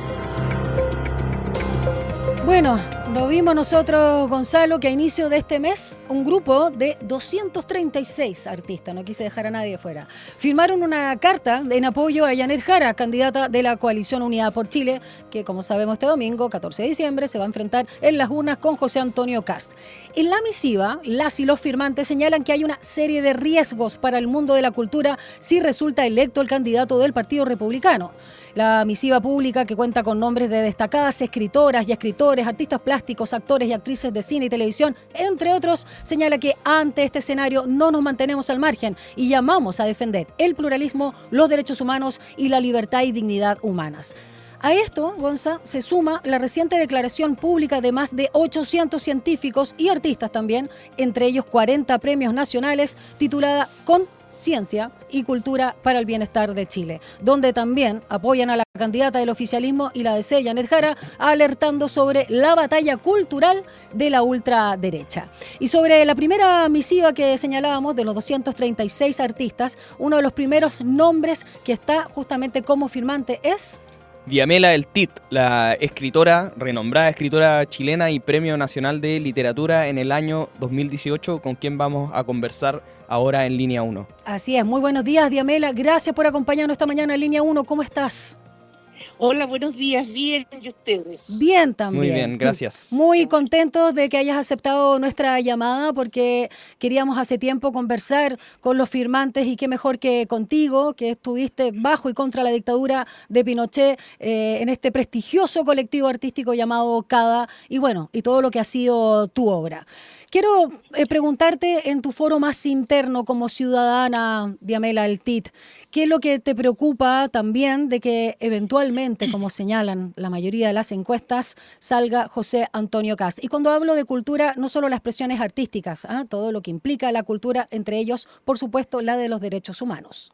Bueno, lo vimos nosotros, Gonzalo, que a inicio de este mes un grupo de 236 artistas, no quise dejar a nadie fuera, firmaron una carta en apoyo a Janet Jara, candidata de la coalición Unidad por Chile, que como sabemos este domingo, 14 de diciembre, se va a enfrentar en las urnas con José Antonio Kast. En la misiva, las y los firmantes señalan que hay una serie de riesgos para el mundo de la cultura si resulta electo el candidato del Partido Republicano. La misiva pública, que cuenta con nombres de destacadas escritoras y escritores, artistas plásticos, actores y actrices de cine y televisión, entre otros, señala que ante este escenario no nos mantenemos al margen y llamamos a defender el pluralismo, los derechos humanos y la libertad y dignidad humanas. A esto, Gonza, se suma la reciente declaración pública de más de 800 científicos y artistas también, entre ellos 40 premios nacionales, titulada Conciencia y Cultura para el Bienestar de Chile, donde también apoyan a la candidata del oficialismo y la DC, Janet Jara, alertando sobre la batalla cultural de la ultraderecha. Y sobre la primera misiva que señalábamos, de los 236 artistas, uno de los primeros nombres que está justamente como firmante es Diamela El Tit, la escritora, renombrada escritora chilena y Premio Nacional de Literatura en el año 2018, con quien vamos a conversar ahora en Línea 1. Así es, muy buenos días, Diamela, gracias por acompañarnos esta mañana en Línea 1, ¿cómo estás? Hola, buenos días, bien, ¿y ustedes? Bien también. Muy bien, gracias. Muy contentos de que hayas aceptado nuestra llamada porque queríamos hace tiempo conversar con los firmantes y qué mejor que contigo, que estuviste bajo y contra la dictadura de Pinochet en este prestigioso colectivo artístico llamado CADA y bueno, y todo lo que ha sido tu obra. Quiero preguntarte en tu foro más interno como ciudadana, Diamela El Tit, ¿qué es lo que te preocupa también de que eventualmente, como señalan la mayoría de las encuestas, salga José Antonio Kast? Y cuando hablo de cultura, no solo las expresiones artísticas, todo lo que implica la cultura, entre ellos, por supuesto, la de los derechos humanos.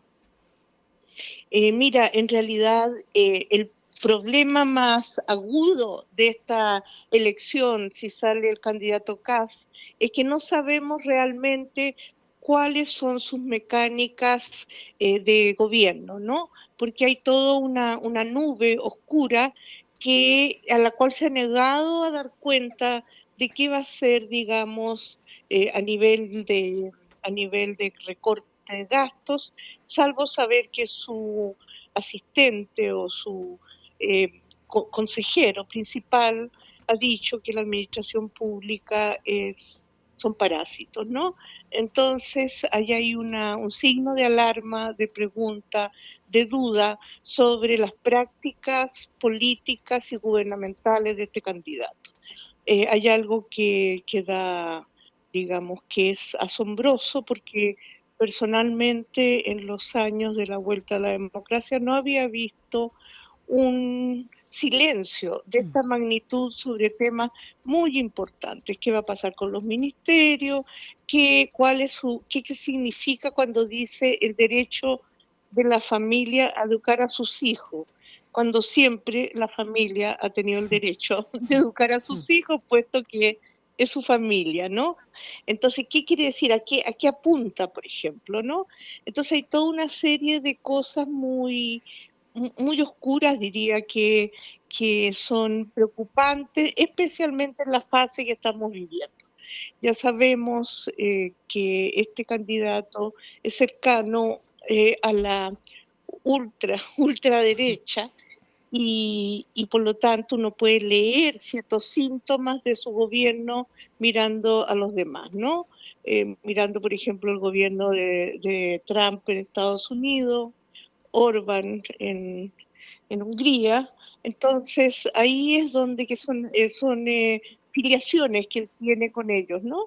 Mira, en realidad el problema más agudo de esta elección, si sale el candidato Kast, es que no sabemos realmente cuáles son sus mecánicas de gobierno, ¿no? Porque hay toda una nube oscura a la cual se ha negado a dar cuenta de qué va a ser, digamos, a nivel de recorte de gastos, salvo saber que su asistente o su consejero principal ha dicho que la administración pública son parásitos, ¿no? Entonces, ahí hay un signo de alarma, de pregunta, de duda sobre las prácticas políticas y gubernamentales de este candidato. Hay algo que da, digamos, que es asombroso porque personalmente en los años de la vuelta a la democracia no había visto un silencio de esta magnitud sobre temas muy importantes. ¿Qué va a pasar con los ministerios? ¿Qué significa cuando dice el derecho de la familia a educar a sus hijos? Cuando siempre la familia ha tenido el derecho de educar a sus hijos, puesto que es su familia, ¿no? Entonces, ¿qué quiere decir? ¿A qué apunta, por ejemplo, no? Entonces hay toda una serie de cosas muy oscuras, diría que son preocupantes, especialmente en la fase que estamos viviendo. Ya sabemos que este candidato es cercano a la ultraderecha, y por lo tanto uno puede leer ciertos síntomas de su gobierno mirando a los demás, ¿no? Mirando, por ejemplo, el gobierno de Trump en Estados Unidos, Orbán en Hungría. Entonces ahí es donde que son filiaciones que él tiene con ellos, ¿no?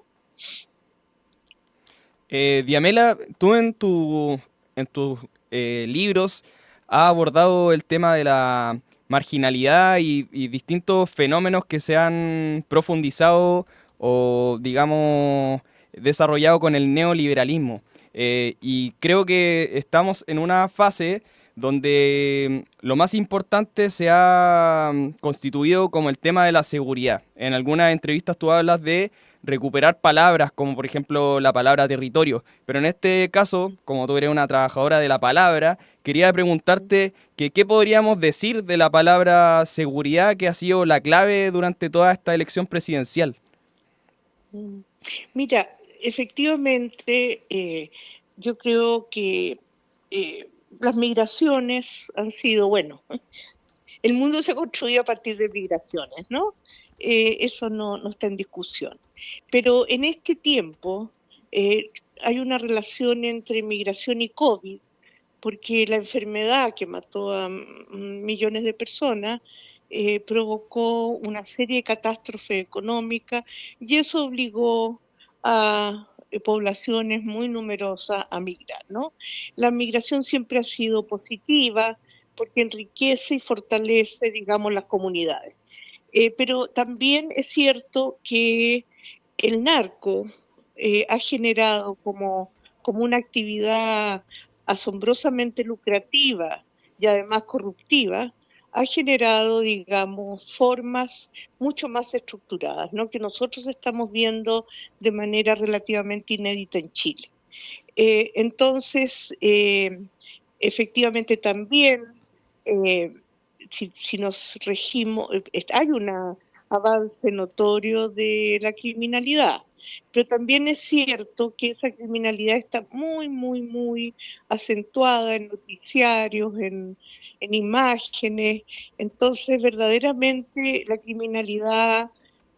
Diamela, tú en tus libros has abordado el tema de la marginalidad y distintos fenómenos que se han profundizado o, digamos, desarrollado con el neoliberalismo. Y creo que estamos en una fase donde lo más importante se ha constituido como el tema de la seguridad. En algunas entrevistas tú hablas de recuperar palabras, como por ejemplo la palabra territorio. Pero en este caso, como tú eres una trabajadora de la palabra, quería preguntarte qué podríamos decir de la palabra seguridad, que ha sido la clave durante toda esta elección presidencial. Mira, efectivamente, yo creo que las migraciones han sido, bueno, el mundo se construyó a partir de migraciones, ¿no? Eso no está en discusión. Pero en este tiempo hay una relación entre migración y COVID, porque la enfermedad que mató a millones de personas provocó una serie de catástrofes económicas, y eso obligó a poblaciones muy numerosas a migrar, ¿no? La migración siempre ha sido positiva porque enriquece y fortalece, digamos, las comunidades. Pero también es cierto que el narco ha generado como una actividad asombrosamente lucrativa y además corruptiva, ha generado, digamos, formas mucho más estructuradas, ¿no? Que nosotros estamos viendo de manera relativamente inédita en Chile. Entonces, efectivamente también, si nos regimos, hay un avance notorio de la criminalidad, pero también es cierto que esa criminalidad está muy acentuada en noticiarios, en imágenes. Entonces verdaderamente la criminalidad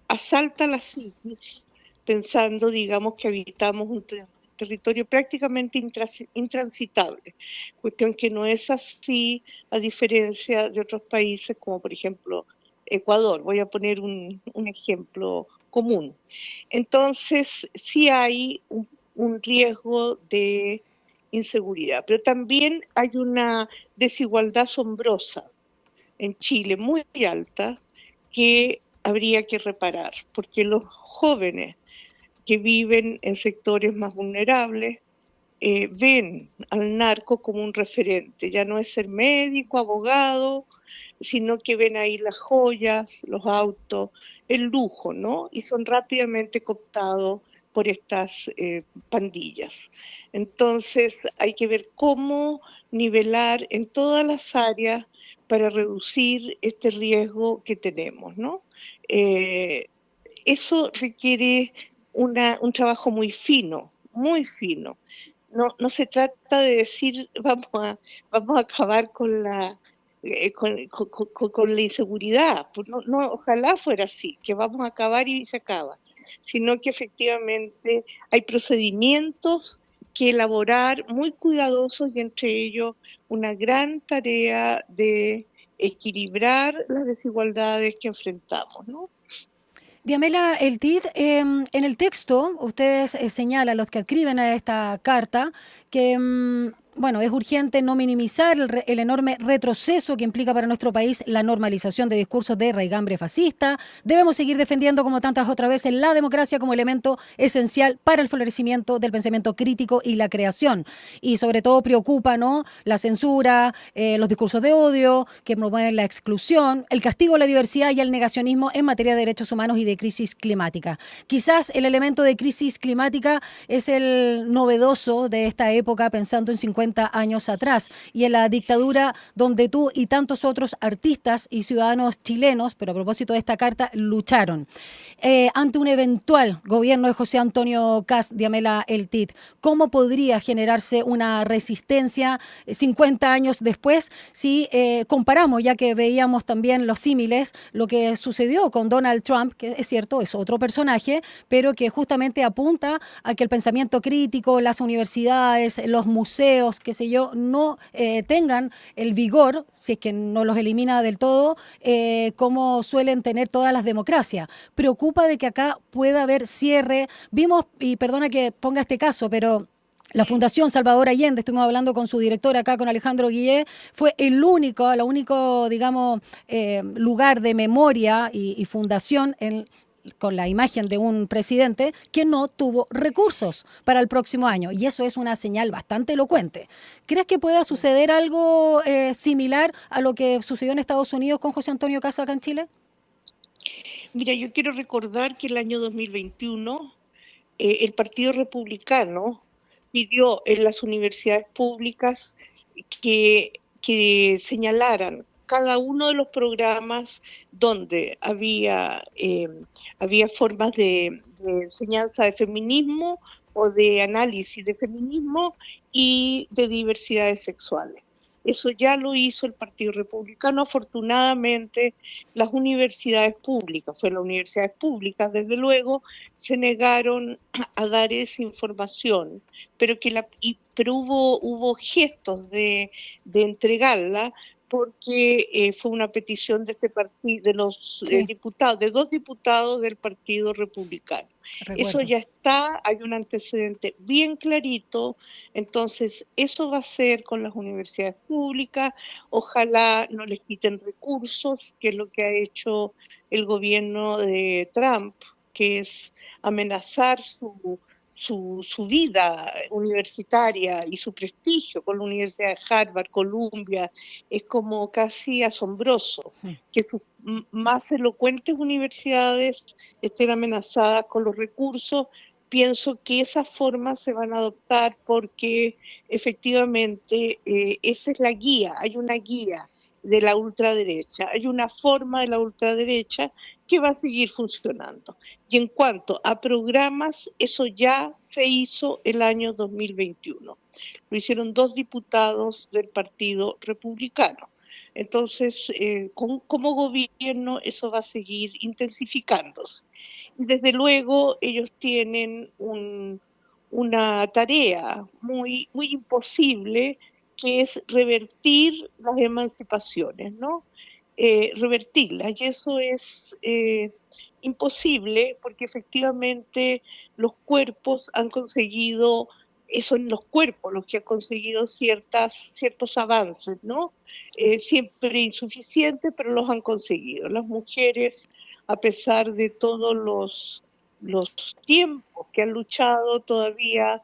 asalta la psiquis, pensando, digamos, que habitamos un territorio prácticamente intransitable, cuestión que no es así a diferencia de otros países como por ejemplo Ecuador. Voy a poner un ejemplo común. Entonces sí hay un riesgo de inseguridad, pero también hay una desigualdad asombrosa en Chile, muy alta, que habría que reparar, porque los jóvenes que viven en sectores más vulnerables ven al narco como un referente. Ya no es ser médico, abogado, sino que ven ahí las joyas, los autos, el lujo, ¿no? Y son rápidamente cooptados por estas pandillas. Entonces hay que ver cómo nivelar en todas las áreas para reducir este riesgo que tenemos, ¿no? Eso requiere un trabajo muy fino, muy fino. No se trata de decir vamos a acabar con la inseguridad. Pues no, ojalá fuera así, que vamos a acabar y se acaba, sino que efectivamente hay procedimientos que elaborar muy cuidadosos, y entre ellos una gran tarea de equilibrar las desigualdades que enfrentamos, ¿no? Diamela, el TID, en el texto ustedes señalan, los que escriben a esta carta, que bueno, es urgente no minimizar el enorme retroceso que implica para nuestro país la normalización de discursos de raigambre fascista. Debemos seguir defendiendo, como tantas otras veces, la democracia como elemento esencial para el florecimiento del pensamiento crítico y la creación. Y sobre todo preocupa, ¿no?, la censura, los discursos de odio que promueven la exclusión, el castigo a la diversidad y el negacionismo en materia de derechos humanos y de crisis climática. Quizás el elemento de crisis climática es el novedoso de esta época, pensando en 50 años atrás, y en la dictadura donde tú y tantos otros artistas y ciudadanos chilenos, pero a propósito de esta carta, lucharon. Ante un eventual gobierno de José Antonio Kast, Diamela Eltit, ¿cómo podría generarse una resistencia 50 años después si comparamos, ya que veíamos también los símiles, lo que sucedió con Donald Trump, que es cierto, es otro personaje, pero que justamente apunta a que el pensamiento crítico, las universidades, los museos, qué sé yo, no tengan el vigor, si es que no los elimina del todo, como suelen tener todas las democracias. Preocupa de que acá pueda haber cierre. Vimos, y perdona que ponga este caso, pero la Fundación Salvador Allende, estuvimos hablando con su director acá, con Alejandro Guillé, fue el único, digamos, lugar de memoria y fundación con la imagen de un presidente que no tuvo recursos para el próximo año. Y eso es una señal bastante elocuente. ¿Crees que pueda suceder algo similar a lo que sucedió en Estados Unidos con José Antonio Kast acá en Chile? Mira, yo quiero recordar que el año 2021 el Partido Republicano pidió en las universidades públicas que señalaran cada uno de los programas donde había formas de enseñanza de feminismo o de análisis de feminismo y de diversidades sexuales. Eso ya lo hizo el Partido Republicano. Afortunadamente, las universidades públicas, desde luego, se negaron a dar esa información, pero hubo gestos de entregarla, porque fue una petición de este partido, de los diputados, de 2 diputados del Partido Republicano. Recuerdo. Eso ya está, hay un antecedente bien clarito, entonces eso va a ser con las universidades públicas. Ojalá no les quiten recursos, que es lo que ha hecho el gobierno de Trump, que es amenazar su vida universitaria y su prestigio con la Universidad de Harvard, Columbia. Es como casi asombroso que sus más elocuentes universidades estén amenazadas con los recursos. Pienso que esas formas se van a adoptar porque efectivamente esa es la guía, hay una guía de la ultraderecha, hay una forma de la ultraderecha que va a seguir funcionando. Y en cuanto a programas, eso ya se hizo el año 2021. Lo hicieron 2 diputados del Partido Republicano. Entonces, como gobierno, eso va a seguir intensificándose. Y desde luego, ellos tienen una tarea muy, muy imposible, que es revertir las emancipaciones, ¿no? Revertirlas, y eso es imposible porque efectivamente los cuerpos han conseguido, son los cuerpos los que han conseguido ciertos avances, ¿no? Siempre insuficientes, pero los han conseguido. Las mujeres, a pesar de todos los tiempos que han luchado, todavía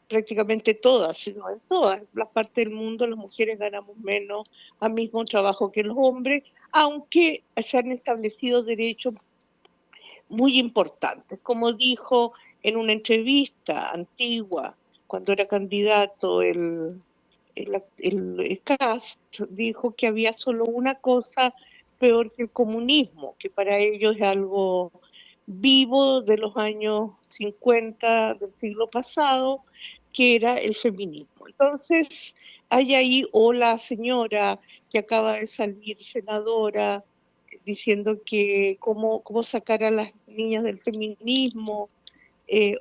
prácticamente todas, sino en todas las partes del mundo, las mujeres ganamos menos al mismo trabajo que los hombres, aunque se han establecido derechos muy importantes. Como dijo en una entrevista antigua, cuando era candidato el Kast, dijo que había solo una cosa peor que el comunismo, que para ellos es algo vivo de los años 50 del siglo pasado, que era el feminismo. Entonces, hay ahí, o la señora que acaba de salir senadora diciendo que cómo sacar a las niñas del feminismo,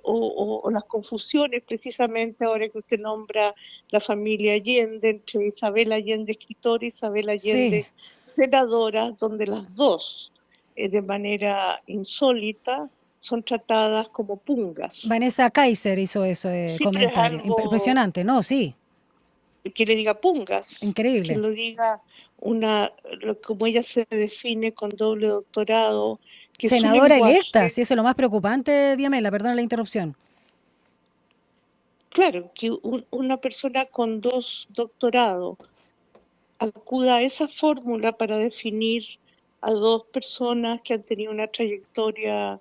o las confusiones, precisamente ahora que usted nombra la familia Allende, entre Isabel Allende, escritora, y Isabel Allende, senadora, donde las dos, de manera insólita, son tratadas como pungas. Vanessa Kaiser hizo eso, comentario. Impresionante, ¿no? Sí. que le diga pungas. Increíble. Que lo diga como ella se define, con doble doctorado. Que senadora electa, si eso es lo más preocupante, Diamela, perdón la interrupción. Claro, que una persona con 2 doctorados acuda a esa fórmula para definir a 2 personas que han tenido una trayectoria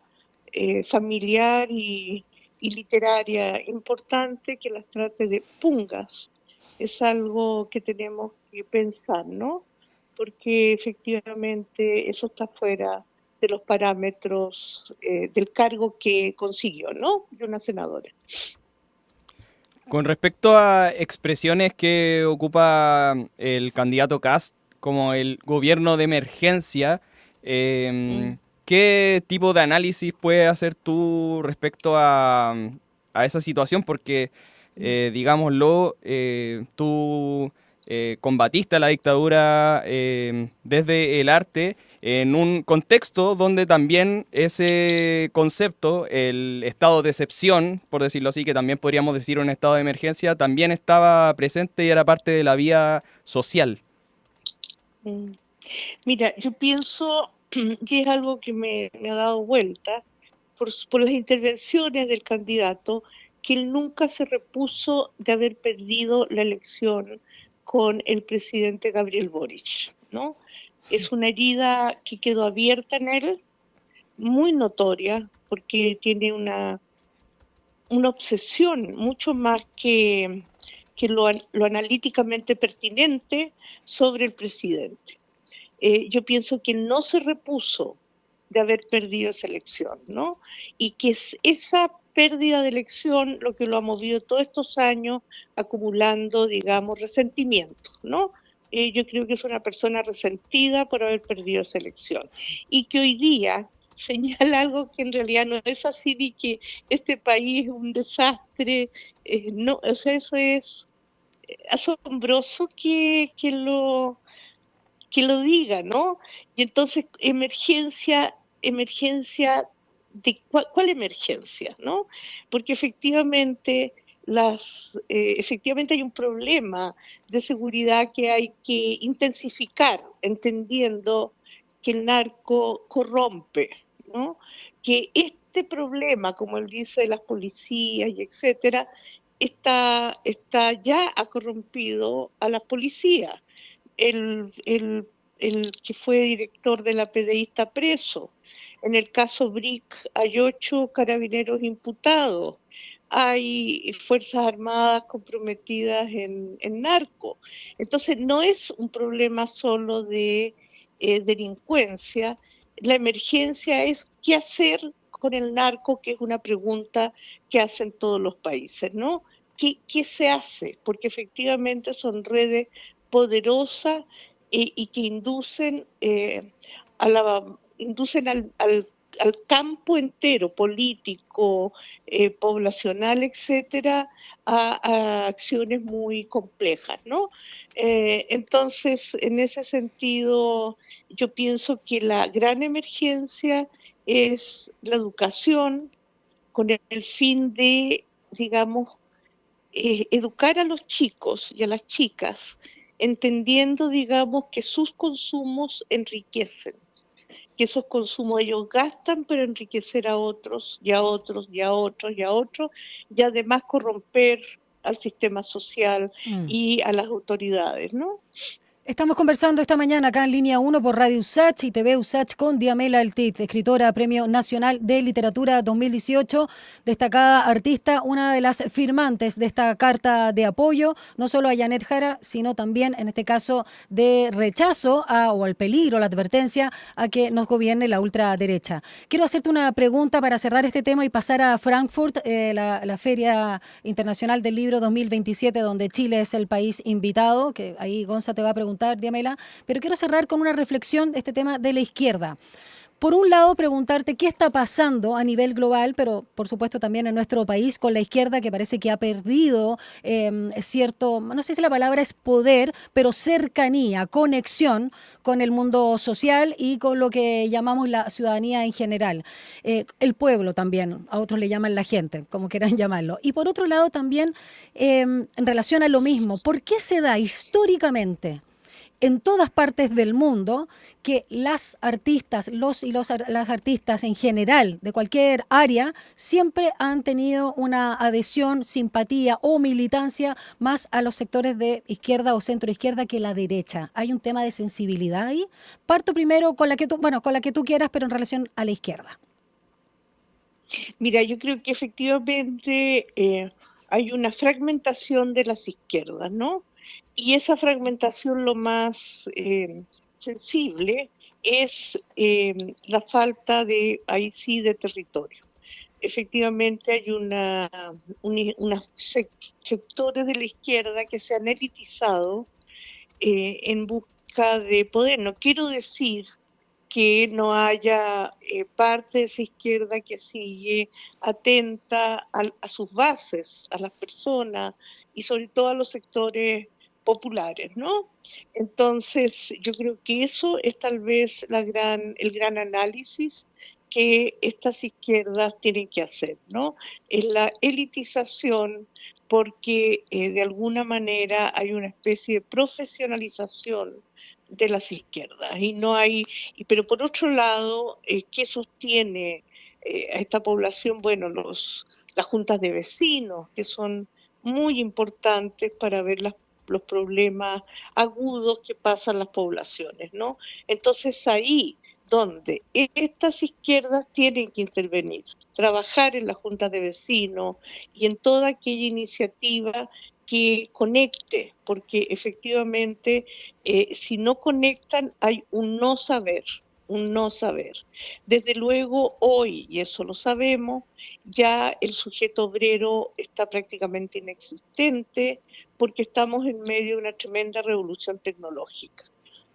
familiar y literaria importante, que las trate de pungas. Es algo que tenemos que pensar, ¿no? Porque efectivamente eso está fuera de los parámetros del cargo que consiguió, ¿no? De una senadora. Con respecto a expresiones que ocupa el candidato Kast como el gobierno de emergencia, ¿qué tipo de análisis puedes hacer tú respecto a esa situación? Porque, digámoslo, tú combatiste a la dictadura desde el arte, en un contexto donde también ese concepto, el estado de excepción, por decirlo así, que también podríamos decir un estado de emergencia, también estaba presente y era parte de la vida social. Mira, yo pienso, y es algo que me ha dado vuelta, por las intervenciones del candidato, que él nunca se repuso de haber perdido la elección con el presidente Gabriel Boric, ¿no? Es una herida que quedó abierta en él, muy notoria, porque tiene una obsesión mucho más que lo analíticamente pertinente sobre el presidente. Yo pienso que no se repuso de haber perdido esa elección, ¿no? Y que es esa pérdida de elección lo que lo ha movido todos estos años acumulando, digamos, resentimiento, ¿no? Yo creo que es una persona resentida por haber perdido esa elección y que hoy día señala algo que en realidad no es así, ni que este país es un desastre, no, o sea, eso es asombroso que lo diga, ¿no? Y entonces, emergencia, ¿de cuál emergencia, no? Porque efectivamente hay un problema de seguridad que hay que intensificar, entendiendo que el narco corrompe, ¿no? Que este problema, como él dice, de las policías y etcétera, ya ha corrompido a las policías. El que fue director de la PDI está preso. En el caso BRIC hay 8 carabineros imputados. Hay Fuerzas Armadas comprometidas en narco. Entonces no es un problema solo de delincuencia. La emergencia es qué hacer con el narco, que es una pregunta que hacen todos los países, ¿no? ¿Qué se hace? Porque efectivamente son redes poderosas y que inducen al campo entero, político, poblacional, etcétera, a acciones muy complejas, ¿no? Entonces, en ese sentido, yo pienso que la gran emergencia es la educación, con el fin de, digamos, educar a los chicos y a las chicas, entendiendo, digamos, que sus consumos enriquecen, que esos consumos ellos gastan para enriquecer a otros, y a otros, y a otros, y a otros, y además corromper al sistema social y a las autoridades, ¿no? Estamos conversando esta mañana acá en Línea 1 por Radio USACH y TV USACH con Diamela Altit, escritora Premio Nacional de Literatura 2018, destacada artista, una de las firmantes de esta carta de apoyo, no solo a Janet Jara, sino también, en este caso, de rechazo o al peligro, la advertencia a que nos gobierne la ultraderecha. Quiero hacerte una pregunta para cerrar este tema y pasar a Frankfurt, la Feria Internacional del Libro 2027, donde Chile es el país invitado, que ahí Gonza te va a preguntar, Diamela, pero quiero cerrar con una reflexión de este tema de la izquierda. por un lado, preguntarte qué está pasando a nivel global, pero por supuesto también en nuestro país con la izquierda, que parece que ha perdido cierto, no sé si la palabra es poder, pero cercanía, conexión con el mundo social y con lo que llamamos la ciudadanía en general. El pueblo también, a otros le llaman la gente, como quieran llamarlo. Y por otro lado también, en relación a lo mismo, ¿por qué se da históricamente en todas partes del mundo que las artistas, las artistas en general de cualquier área siempre han tenido una adhesión, simpatía o militancia más a los sectores de izquierda o centro izquierda que la derecha? ¿Hay un tema de sensibilidad ahí? Parto primero con la que tú quieras, pero en relación a la izquierda. Mira, yo creo que efectivamente hay una fragmentación de las izquierdas, ¿no? Y esa fragmentación lo más sensible es la falta de, ahí sí, de territorio. Efectivamente hay unos sectores de la izquierda que se han elitizado en busca de poder. No quiero decir que no haya parte de esa izquierda que sigue atenta a sus bases, a las personas y sobre todo a los sectores populares, ¿no? Entonces, yo creo que eso es tal vez el gran análisis que estas izquierdas tienen que hacer, ¿no? Es la elitización, porque de alguna manera hay una especie de profesionalización de las izquierdas y no hay, pero por otro lado, ¿qué sostiene a esta población? Bueno, las juntas de vecinos, que son muy importantes para ver los problemas agudos que pasan las poblaciones, ¿no? Entonces ahí donde estas izquierdas tienen que intervenir, trabajar en las juntas de vecinos y en toda aquella iniciativa que conecte, porque efectivamente si no conectan hay un no saber. Desde luego hoy, y eso lo sabemos, ya el sujeto obrero está prácticamente inexistente porque estamos en medio de una tremenda revolución tecnológica.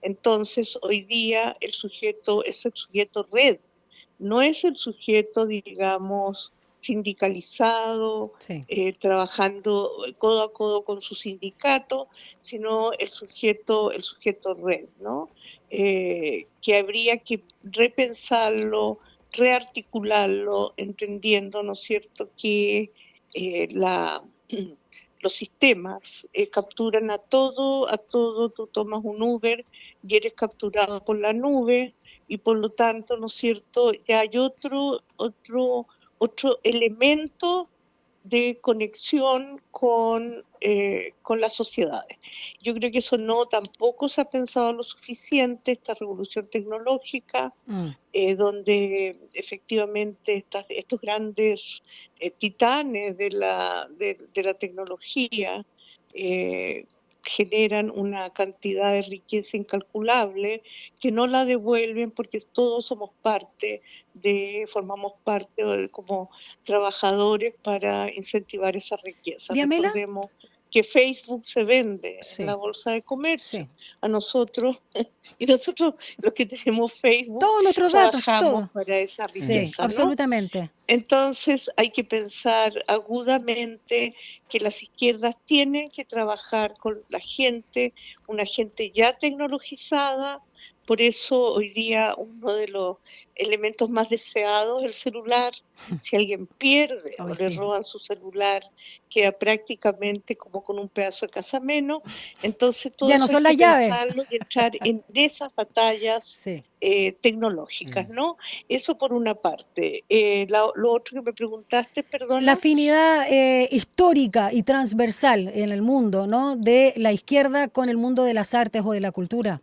Entonces hoy día el sujeto es el sujeto red, no es el sujeto, digamos, sindicalizado, sí, trabajando codo a codo con su sindicato, sino el sujeto red, ¿no? Que habría que repensarlo, rearticularlo, entendiendo, ¿no es cierto?, que los sistemas capturan a todo, tú tomas un Uber y eres capturado por la nube y por lo tanto, ¿no es cierto?, ya hay otro elemento de conexión con las sociedades. Yo creo que eso tampoco se ha pensado lo suficiente, esta revolución tecnológica, donde efectivamente estos grandes titanes de la tecnología generan una cantidad de riqueza incalculable que no la devuelven porque todos formamos parte como trabajadores para incentivar esa riqueza. ¿Diamela? Recordemos que Facebook se vende en la bolsa de comercio. Sí. A nosotros, y nosotros los que tenemos Facebook, todos nuestros datos, trabajamos para esa riqueza. Sí, absolutamente. ¿No? Entonces hay que pensar agudamente que las izquierdas tienen que trabajar con la gente, una gente ya tecnologizada. Por eso hoy día uno de los elementos más deseados es el celular. Si alguien pierde o le roban su celular, queda prácticamente como con un pedazo de casa menos. Entonces todo ya no eso son hay las que pensarlo y entrar en esas batallas tecnológicas, ¿no? Eso por una parte. Lo otro que me preguntaste, perdón. La afinidad histórica y transversal en el mundo, ¿no?, de la izquierda con el mundo de las artes o de la cultura.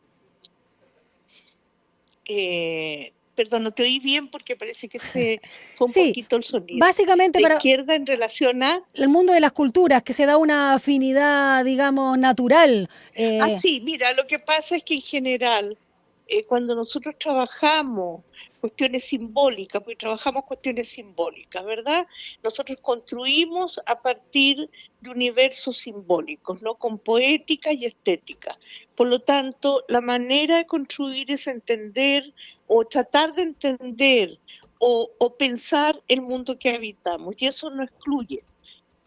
Perdón, no te oí bien porque parece que se fue un poquito el sonido. Básicamente para izquierda en relación a el mundo de las culturas, que se da una afinidad, digamos, natural. Sí, mira, lo que pasa es que en general, cuando nosotros trabajamos cuestiones simbólicas, porque trabajamos cuestiones simbólicas, ¿verdad? Nosotros construimos a partir de universos simbólicos, ¿no? Con poética y estética. Por lo tanto, la manera de construir es entender o tratar de entender o pensar el mundo que habitamos, y eso no excluye.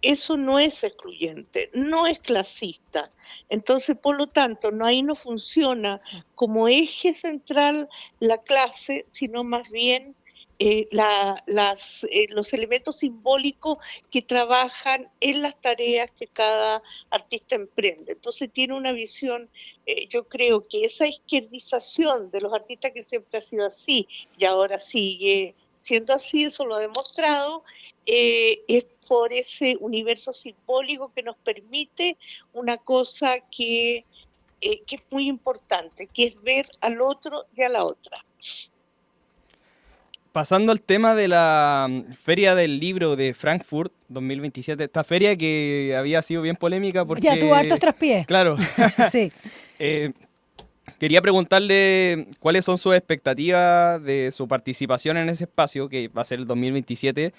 Eso no es excluyente, no es clasista. Entonces, por lo tanto, ahí no funciona como eje central la clase, sino más bien los elementos simbólicos que trabajan en las tareas que cada artista emprende. Entonces tiene una visión, yo creo que esa izquierdización de los artistas, que siempre ha sido así y ahora sigue siendo así, eso lo ha demostrado, es por ese universo simbólico que nos permite una cosa que es muy importante, que es ver al otro y a la otra. Pasando al tema de la Feria del Libro de Frankfurt 2027, esta feria que había sido bien polémica porque... Ya tuvo hartos traspiés. Claro. Sí. Quería preguntarle cuáles son sus expectativas de su participación en ese espacio, que va a ser el 2027,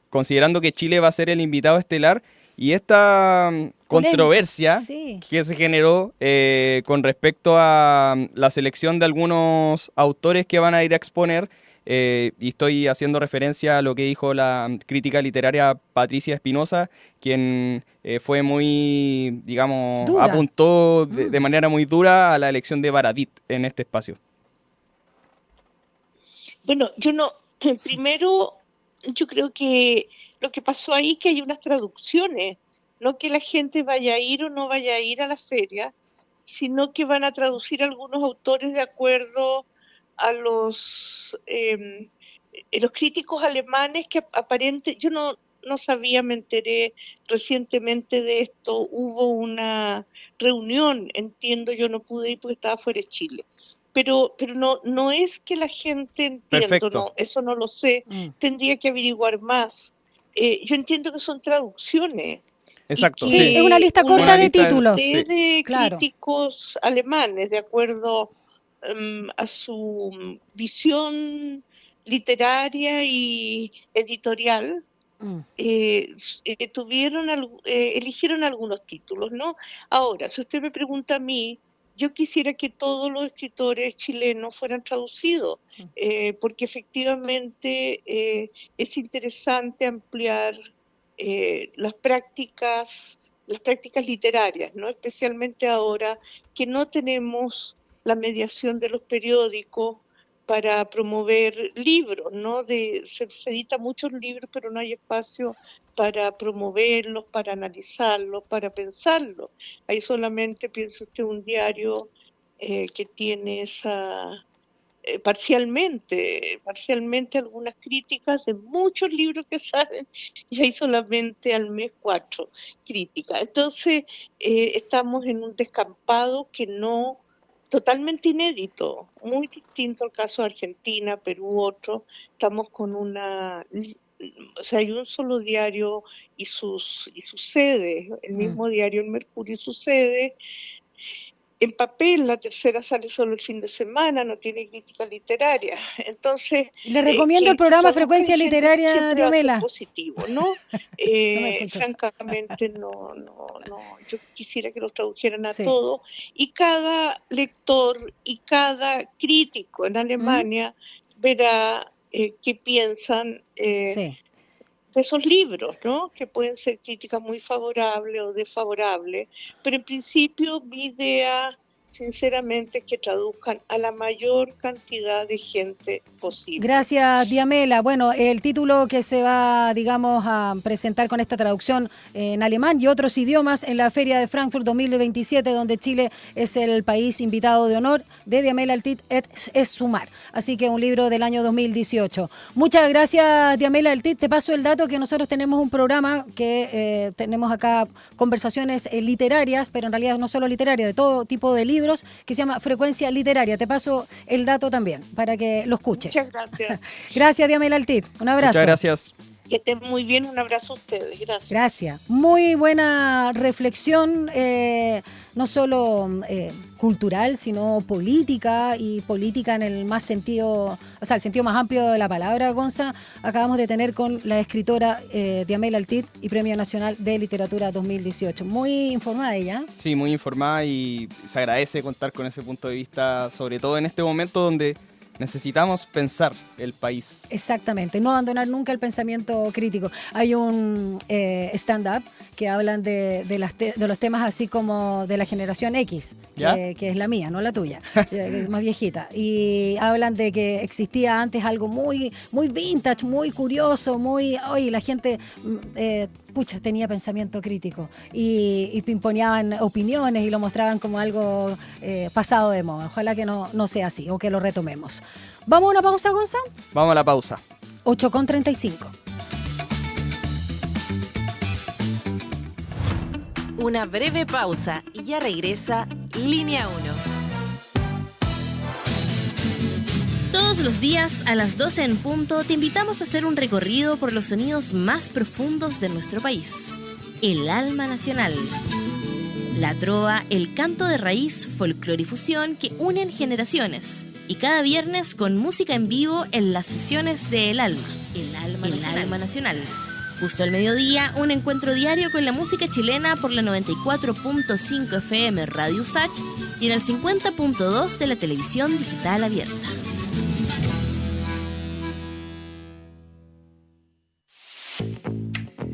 considerando que Chile va a ser el invitado estelar, y esta controversia que se generó con respecto a la selección de algunos autores que van a ir a exponer, y estoy haciendo referencia a lo que dijo la crítica literaria Patricia Espinosa, quien fue muy, digamos, dura. Apuntó de manera muy dura a la elección de Baradit en este espacio. Bueno, primero, yo creo que lo que pasó ahí es que hay unas traducciones, no que la gente vaya a ir o no vaya a ir a la feria, sino que van a traducir algunos autores de acuerdo a los críticos alemanes que yo no sabía, me enteré recientemente de esto. Hubo una reunión, entiendo, yo no pude ir porque estaba fuera de Chile. Pero no es que la gente entienda, no, eso no lo sé, tendría que averiguar más. Yo entiendo que son traducciones. Exacto. Sí, es una lista corta de títulos. De críticos alemanes, de acuerdo a su visión literaria y editorial, eligieron algunos títulos, ¿no? Ahora, si usted me pregunta a mí, yo quisiera que todos los escritores chilenos fueran traducidos, porque efectivamente es interesante ampliar las prácticas literarias, ¿no? Especialmente ahora que no tenemos la mediación de los periódicos para promover libros, ¿no? Se editan muchos libros, pero no hay espacio para promoverlos, para analizarlos, para pensarlos. Hay solamente, piense usted, un diario que tiene esa parcialmente algunas críticas de muchos libros que salen, y hay solamente al mes 4 críticas. Entonces estamos en un descampado que no, totalmente inédito, muy distinto al caso de Argentina, Perú, otro. Estamos con hay un solo diario y sus sedes, el mismo diario El Mercurio y sus sedes. En papel, la tercera sale solo el fin de semana, no tiene crítica literaria. Entonces, le recomiendo el programa Frecuencia Literaria de Amela. Positivo, ¿no? Francamente, no. Yo quisiera que los tradujeran a todos. Y cada lector y cada crítico en Alemania verá qué piensan de esos libros, ¿no? Que pueden ser críticas muy favorables o desfavorables, pero en principio mi idea, sinceramente, es que traduzcan a la mayor cantidad de gente posible. Gracias, Diamela. Bueno, el título que se va, digamos, a presentar con esta traducción en alemán y otros idiomas en la Feria de Frankfurt 2027, donde Chile es el país invitado de honor, de Diamela Altit, es Sumar. Así que un libro del año 2018. Muchas gracias, Diamela Altit. Te paso el dato que nosotros tenemos un programa que tenemos acá conversaciones literarias, pero en realidad no solo literarias, de todo tipo de libros, que se llama Frecuencia Literaria. Te paso el dato también para que lo escuches. Muchas gracias. Gracias, Diamela Altit. Un abrazo. Muchas gracias. Que estén muy bien. Un abrazo a ustedes. Gracias. Gracias. Muy buena reflexión no solo cultural, sino política, y política en el más sentido, o sea, el sentido más amplio de la palabra, Gonza. Acabamos de tener con la escritora Diamela Altit y Premio Nacional de Literatura 2018. Muy informada ella. Sí, muy informada, y se agradece contar con ese punto de vista, sobre todo en este momento donde necesitamos pensar el país. Exactamente, no abandonar nunca el pensamiento crítico. Hay un stand-up que hablan de los temas así como de la generación X, que es la mía, no la tuya, más viejita. Y hablan de que existía antes algo muy, muy vintage, muy curioso, oye, la gente... tenía pensamiento crítico y pimponeaban opiniones y lo mostraban como algo pasado de moda. Ojalá que no sea así o que lo retomemos. ¿Vamos a una pausa, Gonza? Vamos a la pausa. 8:35. Una breve pausa y ya regresa Línea 1. Todos los días a las 12 en punto te invitamos a hacer un recorrido por los sonidos más profundos de nuestro país. El alma nacional. La trova, el canto de raíz, folclore y fusión que unen generaciones. Y cada viernes con música en vivo en las sesiones de El Alma. El Alma Nacional. Justo al mediodía, un encuentro diario con la música chilena por la 94.5 FM Radio Usach y en el 50.2 de la televisión digital abierta.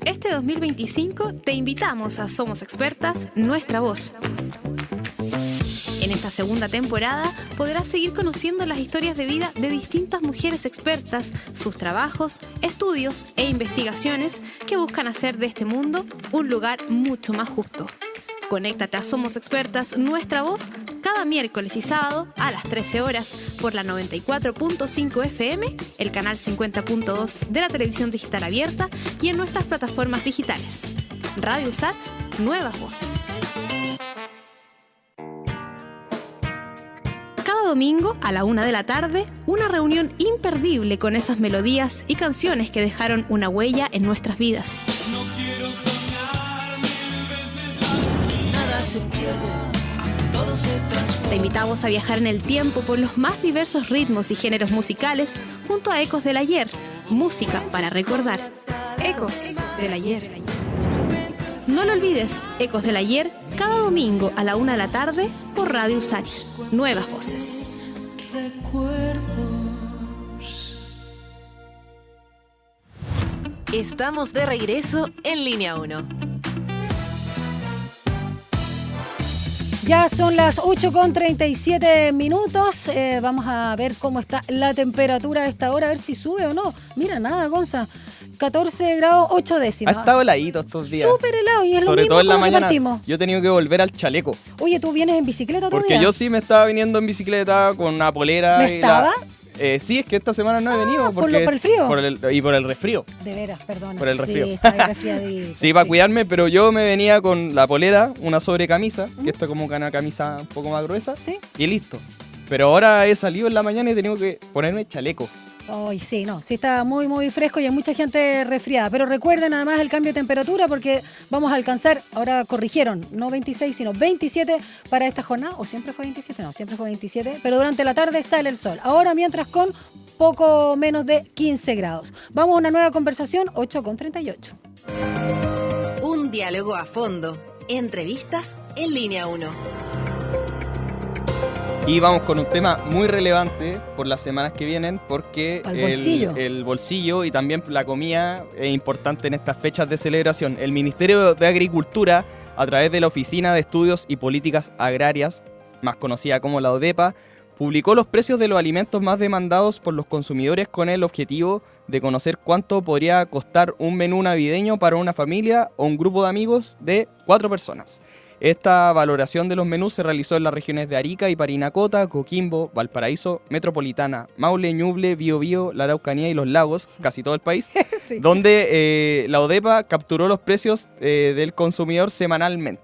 Este 2025 te invitamos a Somos Expertas, Nuestra Voz. En esta segunda temporada podrás seguir conociendo las historias de vida de distintas mujeres expertas, sus trabajos, estudios e investigaciones que buscan hacer de este mundo un lugar mucho más justo. Conéctate a Somos Expertas, Nuestra Voz, cada miércoles y sábado a las 13 horas por la 94.5 FM, el canal 50.2 de la televisión digital abierta y en nuestras plataformas digitales. Radio Usach, Nuevas Voces. Cada domingo a la 1 de la tarde, una reunión imperdible con esas melodías y canciones que dejaron una huella en nuestras vidas. No quiero soñar 1000 veces nada se pierde, todo se transforma. Te invitamos a viajar en el tiempo por los más diversos ritmos y géneros musicales junto a Ecos del Ayer, música para recordar. Ecos del Ayer. No lo olvides, Ecos del Ayer, cada domingo a la 1 de la tarde por Radio Usach, Nuevas Voces. Estamos de regreso en Línea 1. Ya son las 8:37. Vamos a ver cómo está la temperatura a esta hora, a ver si sube o no. Mira, nada, Gonza. 14 grados 8 décimas. Ha estado heladito estos días. Súper helado, y es sobre lo mismo todo en la con lo que mañana. partimos. Yo he tenido que volver al chaleco. Oye, ¿tú vienes en bicicleta todavía? Porque yo sí me estaba viniendo en bicicleta con una polera. ¿Me estaba? Sí, es que esta semana no he venido. ¿Por el frío? Por el resfrío. De veras, perdona. Por el resfrío. Sí, está resfriadito. Sí, para cuidarme, pero yo me venía con la polera, una sobrecamisa, que esto es como una camisa un poco más gruesa, y listo. Pero ahora he salido en la mañana y he tenido que ponerme chaleco. Ay, sí, no, sí está muy, muy fresco y hay mucha gente resfriada. Pero recuerden además el cambio de temperatura porque vamos a alcanzar, ahora corrigieron, no 26, sino 27 para esta jornada. ¿O siempre fue 27? No, siempre fue 27. Pero durante la tarde sale el sol. Ahora mientras con poco menos de 15 grados. Vamos a una nueva conversación, 8:38. Un diálogo a fondo. Entrevistas en Línea 1. Y vamos con un tema muy relevante por las semanas que vienen, porque el bolsillo y también la comida es importante en estas fechas de celebración. El Ministerio de Agricultura, a través de la Oficina de Estudios y Políticas Agrarias, más conocida como la ODEPA, publicó los precios de los alimentos más demandados por los consumidores con el objetivo de conocer cuánto podría costar un menú navideño para una familia o un grupo de amigos de 4 personas. Esta valoración de los menús se realizó en las regiones de Arica y Parinacota, Coquimbo, Valparaíso, Metropolitana, Maule, Ñuble, Biobío, la Araucanía y los Lagos, casi todo el país, sí, donde la ODEPA capturó los precios del consumidor semanalmente.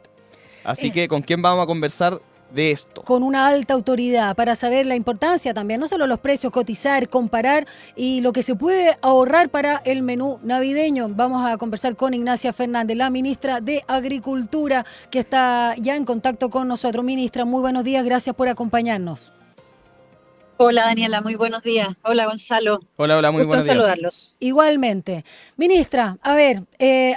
Así que, ¿con quién vamos a conversar de esto. Con una alta autoridad para saber la importancia también, no solo los precios, cotizar, comparar y lo que se puede ahorrar para el menú navideño. Vamos a conversar con Ignacia Fernández, la ministra de Agricultura, que está ya en contacto con nosotros. Ministra, muy buenos días, gracias por acompañarnos. Hola Daniela, muy buenos días. Hola Gonzalo. Hola, muy buenos días. Saludarlos. Igualmente. Ministra, a ver,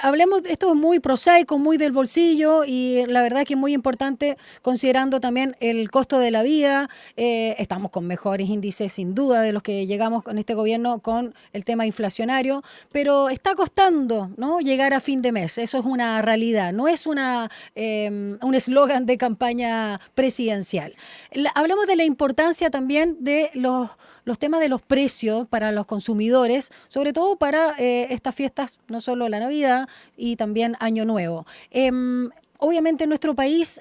hablemos, esto es muy prosaico, muy del bolsillo y la verdad que es muy importante considerando también el costo de la vida. Estamos con mejores índices sin duda de los que llegamos con este gobierno con el tema inflacionario, pero está costando, ¿no?, llegar a fin de mes. Eso es una realidad, no es un eslogan de campaña presidencial. Hablamos de la importancia también de los temas de los precios para los consumidores, sobre todo para estas fiestas, no solo la Navidad y también Año Nuevo. Obviamente en nuestro país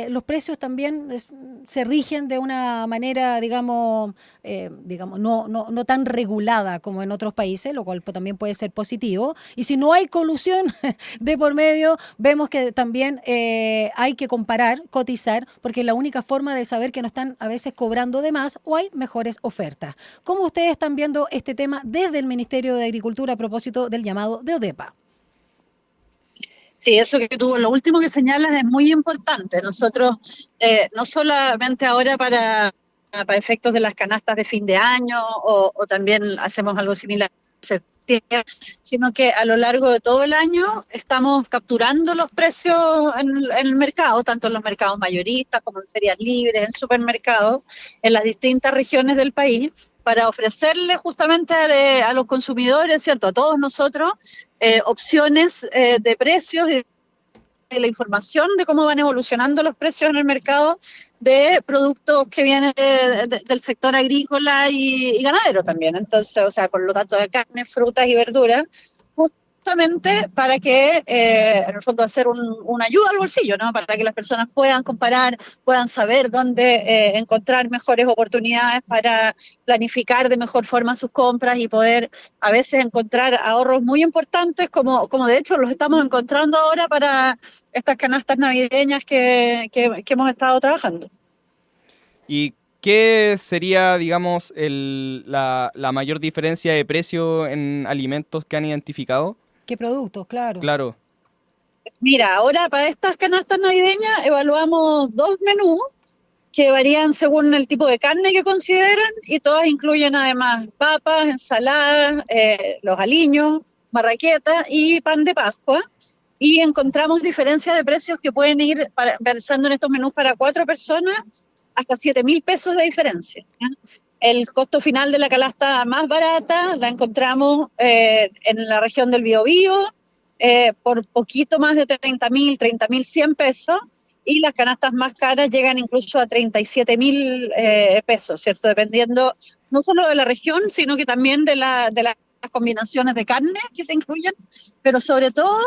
los precios también se rigen de una manera, digamos, no tan regulada como en otros países, lo cual también puede ser positivo. Y si no hay colusión de por medio, vemos que también hay que comparar, cotizar, porque es la única forma de saber que no están a veces cobrando de más o hay mejores ofertas. ¿Cómo ustedes están viendo este tema desde el Ministerio de Agricultura a propósito del llamado de ODEPA? Sí, eso que tú, lo último que señalas es muy importante. Nosotros, no solamente ahora para efectos de las canastas de fin de año o también hacemos algo similar, sino que a lo largo de todo el año estamos capturando los precios en el mercado, tanto en los mercados mayoristas como en ferias libres, en supermercados, en las distintas regiones del país, para ofrecerle justamente a los consumidores, ¿cierto?, a todos nosotros, opciones de precios y de la información de cómo van evolucionando los precios en el mercado de productos que vienen del sector agrícola y ganadero también. Entonces, o sea, por lo tanto, de carnes, frutas y verduras, justamente para que, en el fondo, hacer una ayuda al bolsillo, ¿no? Para que las personas puedan comparar, puedan saber dónde encontrar mejores oportunidades para planificar de mejor forma sus compras y poder a veces encontrar ahorros muy importantes, como de hecho los estamos encontrando ahora para estas canastas navideñas que hemos estado trabajando. ¿Y qué sería, digamos, la mayor diferencia de precio en alimentos que han identificado? ¿Qué productos? Claro. Mira, ahora para estas canastas navideñas evaluamos 2 menús que varían según el tipo de carne que consideran y todas incluyen además papas, ensaladas, los aliños, marraqueta y pan de Pascua. Y encontramos diferencias de precios que pueden ir pensando en estos menús para 4 personas hasta 7.000 pesos de diferencia, ¿ya? El costo final de la canasta más barata la encontramos en la región del Biobío por poquito más de 30.100 pesos y las canastas más caras llegan incluso a 37.000 pesos, ¿cierto? Dependiendo no solo de la región, sino que también de las combinaciones de carne que se incluyen, pero sobre todo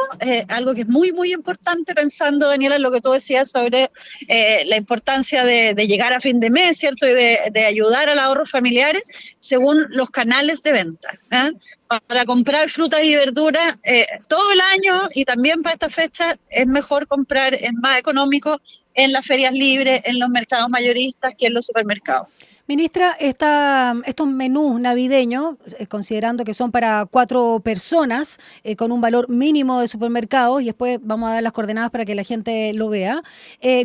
algo que es muy, muy importante pensando, Daniela, en lo que tú decías sobre la importancia de llegar a fin de mes, ¿cierto? Y de ayudar al ahorro familiar según los canales de venta, ¿eh? Para comprar frutas y verduras todo el año y también para esta fecha es mejor comprar, es más económico en las ferias libres, en los mercados mayoristas que en los supermercados. Ministra, estos menús navideños, considerando que son para 4 personas, con un valor mínimo de supermercados, y después vamos a dar las coordenadas para que la gente lo vea,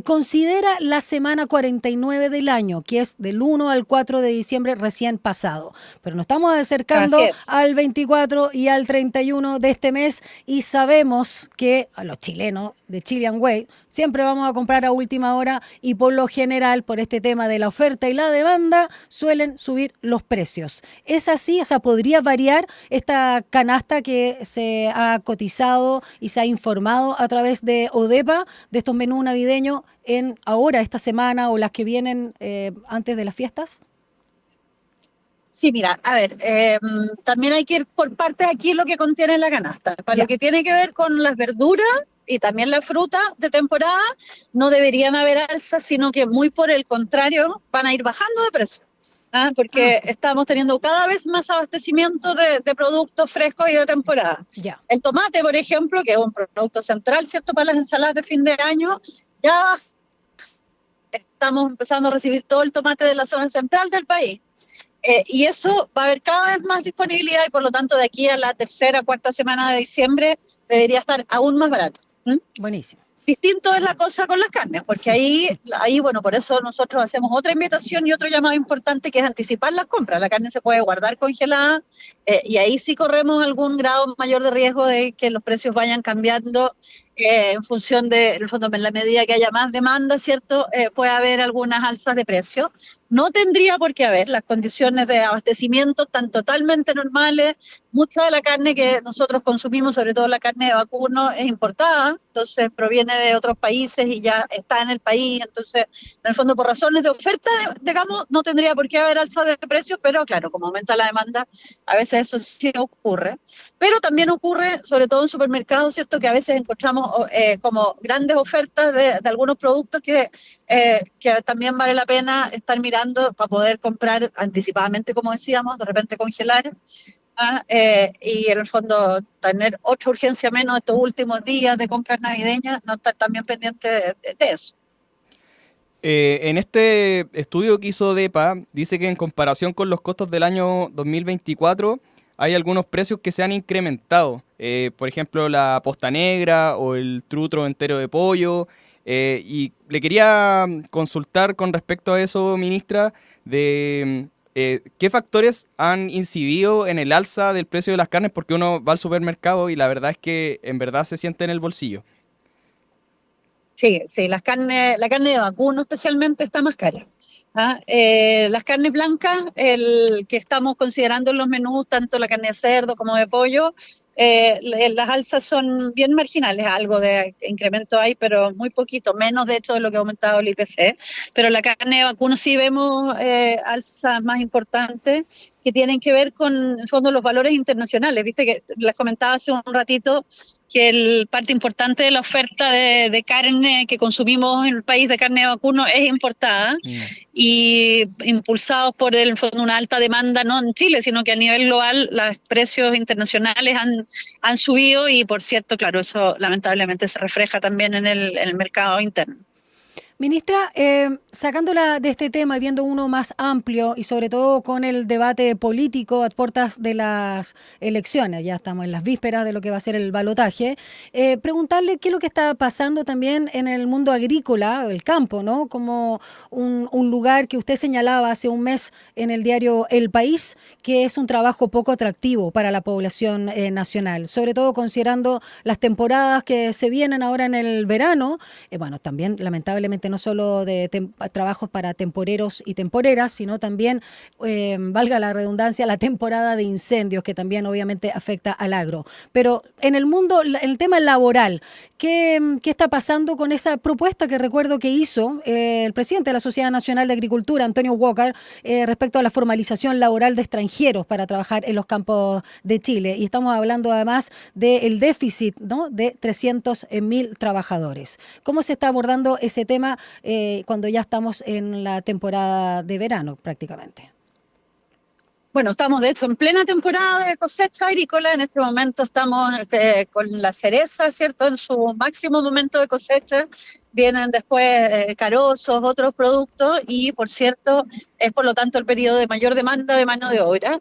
considera la semana 49 del año, que es del 1 al 4 de diciembre recién pasado. Pero nos estamos acercando al 24 y al 31 de este mes y sabemos que a los chilenos de Chilean Way siempre vamos a comprar a última hora y por lo general, por este tema de la oferta y la demanda, suelen subir los precios. ¿Es así? O sea, ¿podría variar esta canasta que se ha cotizado y se ha informado a través de ODEPA, de estos menús navideños, en ahora, esta semana o las que vienen antes de las fiestas? Sí, mira, a ver, también hay que ir por partes aquí lo que contiene la canasta. Para lo que tiene que ver con las verduras y también la fruta de temporada, no deberían haber alzas, sino que muy por el contrario van a ir bajando de precio. Porque estamos teniendo cada vez más abastecimiento de productos frescos y de temporada. El tomate, por ejemplo, que es un producto central, ¿cierto?, para las ensaladas de fin de año, ya está estamos empezando a recibir todo el tomate de la zona central del país. Y eso va a haber cada vez más disponibilidad y por lo tanto de aquí a la tercera, cuarta semana de diciembre debería estar aún más barato. Buenísimo. Distinto es la cosa con las carnes, porque ahí, bueno, por eso nosotros hacemos otra invitación y otro llamado importante que es anticipar las compras. La carne se puede guardar congelada y ahí sí corremos algún grado mayor de riesgo de que los precios vayan cambiando en función de, en el fondo, en la medida que haya más demanda, ¿cierto? Puede haber algunas alzas de precio. No tendría por qué haber, las condiciones de abastecimiento están totalmente normales. Mucha de la carne que nosotros consumimos, sobre todo la carne de vacuno, es importada, entonces proviene de otros países y ya está en el país. Entonces, en el fondo, por razones de oferta, digamos, no tendría por qué haber alza de precios, pero claro, como aumenta la demanda, a veces eso sí ocurre. Pero también ocurre, sobre todo en supermercados, ¿cierto?, que a veces encontramos como grandes ofertas de algunos productos que también vale la pena estar mirando para poder comprar anticipadamente, como decíamos, de repente congelar. Y en el fondo tener otra urgencia menos estos últimos días de compras navideñas, no estar también pendiente de eso. En este estudio que hizo DEPA, dice que en comparación con los costos del año 2024, hay algunos precios que se han incrementado. Por ejemplo, la posta negra o el trutro entero de pollo. Y le quería consultar con respecto a eso, ministra, de qué factores han incidido en el alza del precio de las carnes, porque uno va al supermercado y la verdad es que en verdad se siente en el bolsillo. Sí, la carne de vacuno especialmente está más cara. Las carnes blancas, el que estamos considerando en los menús, tanto la carne de cerdo como de pollo, las alzas son bien marginales, algo de incremento hay, pero muy poquito, menos de hecho de lo que ha aumentado el IPC. Pero la carne de vacuno sí vemos alzas más importantes que tienen que ver con, en el fondo, los valores internacionales. Viste que les comentaba hace un ratito que parte importante de la oferta de carne que consumimos en el país de carne de vacuno es importada y impulsados por el fondo una alta demanda, no en Chile, sino que a nivel global los precios internacionales han subido y, por cierto, claro, eso lamentablemente se refleja también en el mercado interno. Ministra, sacándola de este tema y viendo uno más amplio y sobre todo con el debate político a puertas de las elecciones, ya estamos en las vísperas de lo que va a ser el balotaje, preguntarle qué es lo que está pasando también en el mundo agrícola, el campo, ¿no? Como un lugar que usted señalaba hace un mes en el diario El País, que es un trabajo poco atractivo para la población nacional, sobre todo considerando las temporadas que se vienen ahora en el verano, bueno, también lamentablemente no solo de trabajos para temporeros y temporeras, sino también, valga la redundancia, la temporada de incendios, que también obviamente afecta al agro. Pero en el mundo, el tema laboral, ¿qué está pasando con esa propuesta que recuerdo que hizo el presidente de la Sociedad Nacional de Agricultura, Antonio Walker, respecto a la formalización laboral de extranjeros para trabajar en los campos de Chile? Y estamos hablando además del déficit, ¿no?, de 300.000 trabajadores. ¿Cómo se está abordando ese tema cuando ya estamos en la temporada de verano prácticamente? Bueno, estamos de hecho en plena temporada de cosecha agrícola. En este momento estamos con la cereza, ¿cierto?, en su máximo momento de cosecha. Vienen después carozos, otros productos y, por cierto, es por lo tanto el periodo de mayor demanda de mano de obra.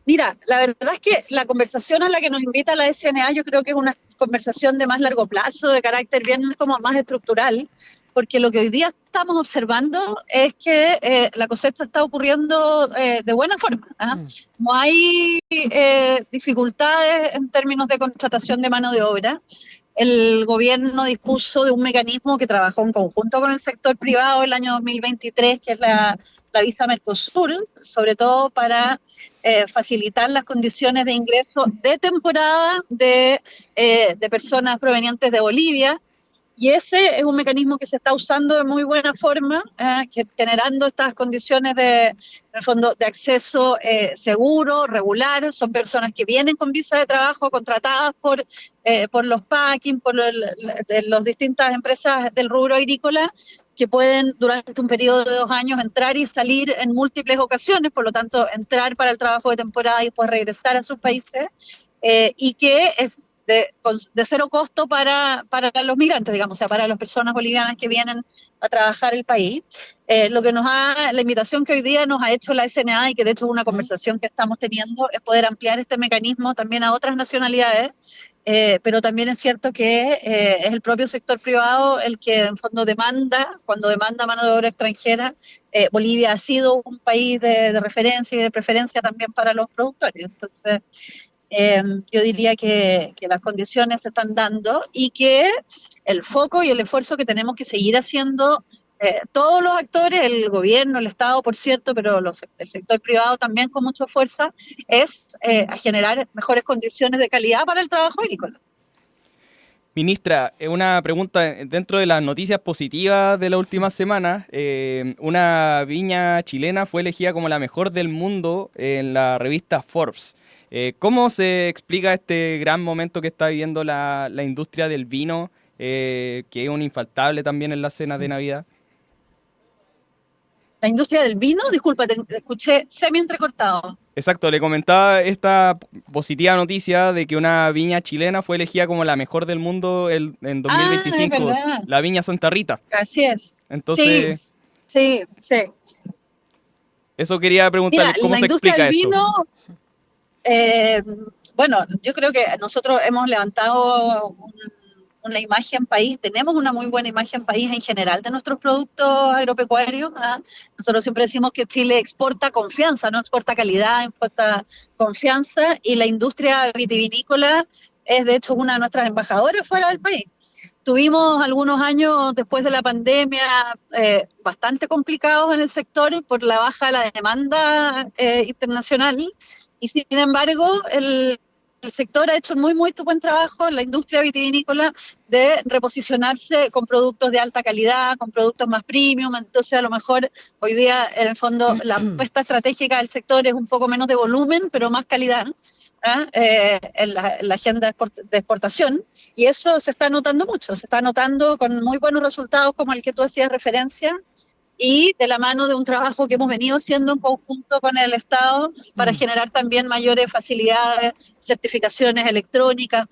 Mira, la verdad es que la conversación a la que nos invita la SNA yo creo que es una conversación de más largo plazo, de carácter bien como más estructural, porque lo que hoy día estamos observando es que la cosecha está ocurriendo de buena forma. No hay dificultades en términos de contratación de mano de obra. El gobierno dispuso de un mecanismo que trabajó en conjunto con el sector privado el año 2023, que es la visa Mercosur, sobre todo para facilitar las condiciones de ingreso de temporada de personas provenientes de Bolivia. Y ese es un mecanismo que se está usando de muy buena forma, generando estas condiciones en el fondo, de acceso seguro, regular. Son personas que vienen con visa de trabajo contratadas por los packing, por las distintas empresas del rubro agrícola, que pueden durante un periodo de 2 años entrar y salir en múltiples ocasiones, por lo tanto entrar para el trabajo de temporada y después regresar a sus países. y que es de cero costo para los migrantes, digamos, o sea, para las personas bolivianas que vienen a trabajar el país. La invitación que hoy día nos ha hecho la SNA, y que de hecho es una conversación que estamos teniendo, es poder ampliar este mecanismo también a otras nacionalidades, pero también es cierto que es el propio sector privado el que en fondo cuando demanda mano de obra extranjera. Bolivia ha sido un país de referencia y de preferencia también para los productores. Entonces, yo diría que las condiciones se están dando y que el foco y el esfuerzo que tenemos que seguir haciendo todos los actores, el gobierno, el Estado, por cierto, pero el sector privado también con mucha fuerza, es a generar mejores condiciones de calidad para el trabajo agrícola. Ministra, una pregunta dentro de las noticias positivas de la última semana. Una viña chilena fue elegida como la mejor del mundo en la revista Forbes. ¿Cómo se explica este gran momento que está viviendo la industria del vino, que es un infaltable también en las cenas de Navidad? ¿La industria del vino? Disculpa, te escuché semi-entrecortado. Exacto, le comentaba esta positiva noticia de que una viña chilena fue elegida como la mejor del mundo en 2025. Es verdad. La viña Santa Rita. Así es. Entonces, sí. Eso quería preguntarle, ¿cómo se explica esto? Bueno, yo creo que nosotros hemos levantado una imagen país, tenemos una muy buena imagen país en general de nuestros productos agropecuarios. Nosotros siempre decimos que Chile exporta confianza, no exporta calidad, exporta confianza, y la industria vitivinícola es de hecho una de nuestras embajadoras fuera del país. Tuvimos algunos años después de la pandemia bastante complicados en el sector por la baja de la demanda internacional, y sin embargo el sector ha hecho muy buen trabajo en la industria vitivinícola de reposicionarse con productos de alta calidad, con productos más premium. Entonces, a lo mejor hoy día, en el fondo, la apuesta estratégica del sector es un poco menos de volumen, pero más calidad en la agenda de exportación. Y eso se está notando mucho, se está notando con muy buenos resultados como el que tú hacías referencia, y de la mano de un trabajo que hemos venido haciendo en conjunto con el Estado para generar también mayores facilidades, certificaciones electrónicas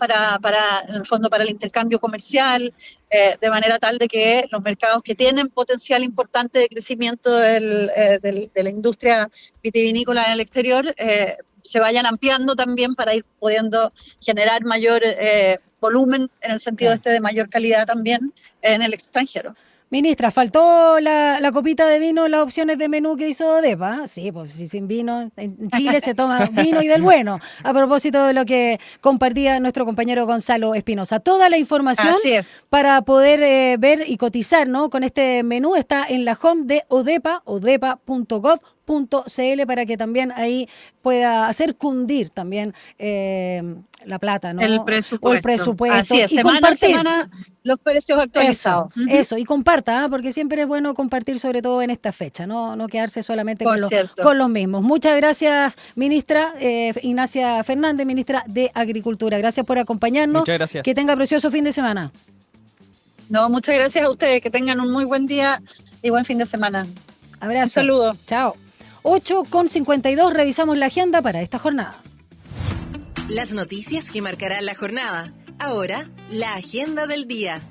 en el fondo para el intercambio comercial, de manera tal de que los mercados que tienen potencial importante de crecimiento de la industria vitivinícola en el exterior se vayan ampliando también para ir pudiendo generar mayor volumen en el sentido de mayor calidad también en el extranjero. Ministra, faltó la copita de vino, las opciones de menú que hizo Odepa. Sí, pues si sin vino, en Chile se toma vino y del bueno. A propósito de lo que compartía nuestro compañero Gonzalo Espinosa. Toda la información para poder ver y cotizar, ¿no?, con este menú está en la home de Odepa, odepa.gov.cl, para que también ahí pueda hacer cundir también la plata, ¿no? El presupuesto. O el presupuesto. Así es, semana a semana los precios actualizados. Eso, y comparta, porque siempre es bueno compartir, sobre todo en esta fecha, no quedarse solamente con los mismos. Muchas gracias, ministra Ignacia Fernández, ministra de Agricultura. Gracias por acompañarnos. Muchas gracias. Que tenga precioso fin de semana. No, muchas gracias a ustedes, que tengan un muy buen día y buen fin de semana. Abrazo. Un saludo. Chao. 8:52, revisamos la agenda para esta jornada. Las noticias que marcarán la jornada. Ahora, la agenda del día.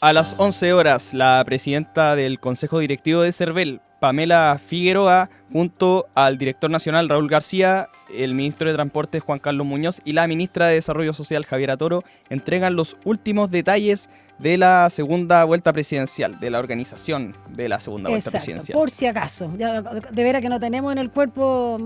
A las 11 horas, la presidenta del Consejo Directivo de Cervel, Pamela Figueroa, junto al director nacional Raúl García, el ministro de Transportes Juan Carlos Muñoz y la ministra de Desarrollo Social Javiera Toro, entregan los últimos detalles de la segunda vuelta presidencial, de la organización de la segunda vuelta presidencial. Por si acaso. Ya, de veras que no tenemos en el cuerpo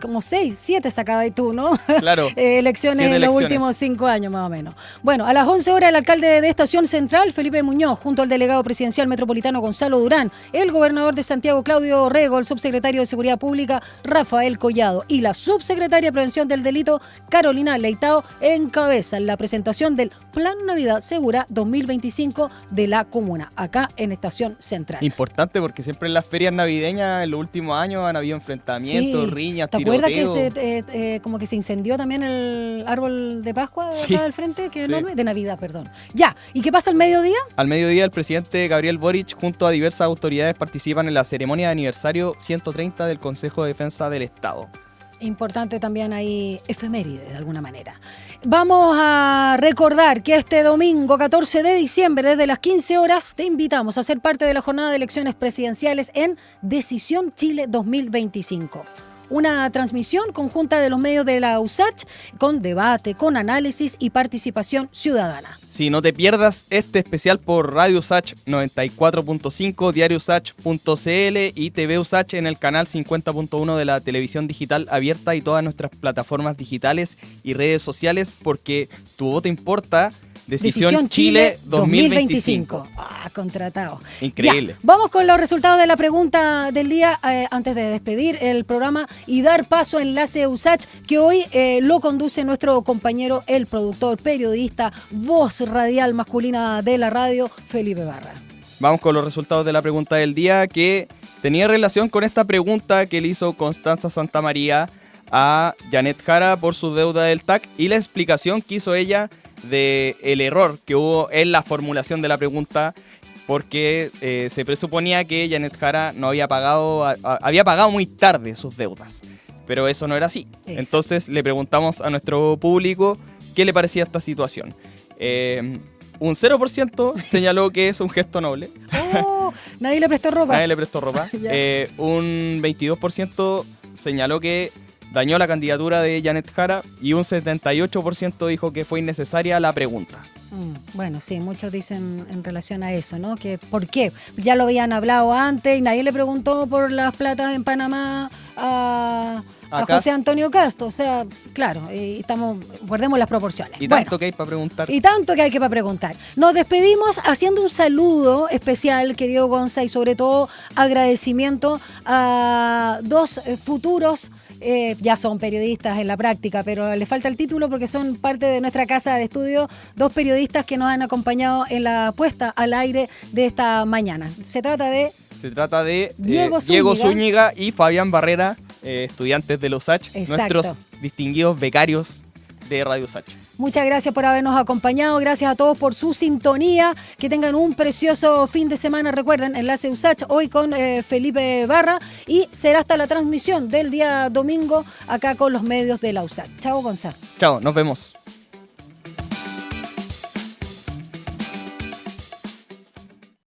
como 6, 7 sacabas tú, ¿no? Claro. Elecciones en los últimos 5 años más o menos. Bueno, a las 11 horas el alcalde de Estación Central, Felipe Muñoz, junto al delegado presidencial metropolitano Gonzalo Durán, el gobernador de Santiago Claudio Rego, el subsecretario de Seguridad Pública Rafael Collado y la subsecretaria de Prevención del Delito Carolina Leitao encabezan la presentación del Plan Navidad Segura 2025 de la comuna, acá en Estación Central. Importante porque siempre en las ferias navideñas en los últimos años han habido enfrentamientos, riñas, tiroteos. ¿Te acuerdas que como que se incendió también el árbol de Pascua acá al frente? De Navidad, perdón. Ya, ¿y qué pasa al mediodía? Al mediodía el presidente Gabriel Boric junto a diversas autoridades participan en la ceremonia de aniversario 130 del Consejo de Defensa del Estado. Importante también ahí efeméride de alguna manera. Vamos a recordar que este domingo 14 de diciembre desde las 15 horas te invitamos a ser parte de la jornada de elecciones presidenciales en Decisión Chile 2025. Una transmisión conjunta de los medios de la USACH con debate, con análisis y participación ciudadana. Si no te pierdas este especial por Radio USACH 94.5, diariousach.cl y TV USACH en el canal 50.1 de la televisión digital abierta y todas nuestras plataformas digitales y redes sociales, porque tu voto importa. Decisión Chile 2025. Contratado. Increíble. Ya, vamos con los resultados de la pregunta del día antes de despedir el programa y dar paso a Enlace USACH, que hoy lo conduce nuestro compañero, el productor, periodista, voz radial masculina de la radio, Felipe Barra. Vamos con los resultados de la pregunta del día, que tenía relación con esta pregunta que le hizo Constanza Santamaría a Janet Jara por su deuda del TAC y la explicación que hizo ella del error que hubo en la formulación de la pregunta, porque se presuponía que Janet Jara no había pagado muy tarde sus deudas, pero eso no era así. Eso. Entonces le preguntamos a nuestro público qué le parecía esta situación. Un 0% señaló que es un gesto noble. Nadie le prestó ropa. Nadie le prestó ropa. Un 22% señaló que dañó la candidatura de Janet Jara y un 78% dijo que fue innecesaria la pregunta. Bueno, sí, muchos dicen en relación a eso, ¿no? Que ¿por qué? Ya lo habían hablado antes y nadie le preguntó por las platas en Panamá a José Antonio Castro. O sea, claro, guardemos las proporciones. Y tanto que hay para preguntar. Y tanto que hay para preguntar. Nos despedimos haciendo un saludo especial, querido Gonza, y sobre todo agradecimiento a dos futuros, ya son periodistas en la práctica, pero les falta el título porque son parte de nuestra casa de estudio, dos periodistas que nos han acompañado en la puesta al aire de esta mañana. Se trata de Diego Zúñiga y Fabián Barrera, estudiantes de los USACH, nuestros distinguidos becarios de Radio USACH. Muchas gracias por habernos acompañado, gracias a todos por su sintonía, que tengan un precioso fin de semana. Recuerden, Enlace USACH hoy con Felipe Barra, y será hasta la transmisión del día domingo acá con los medios de la USACH. Chao, Gonzalo. Chao, nos vemos.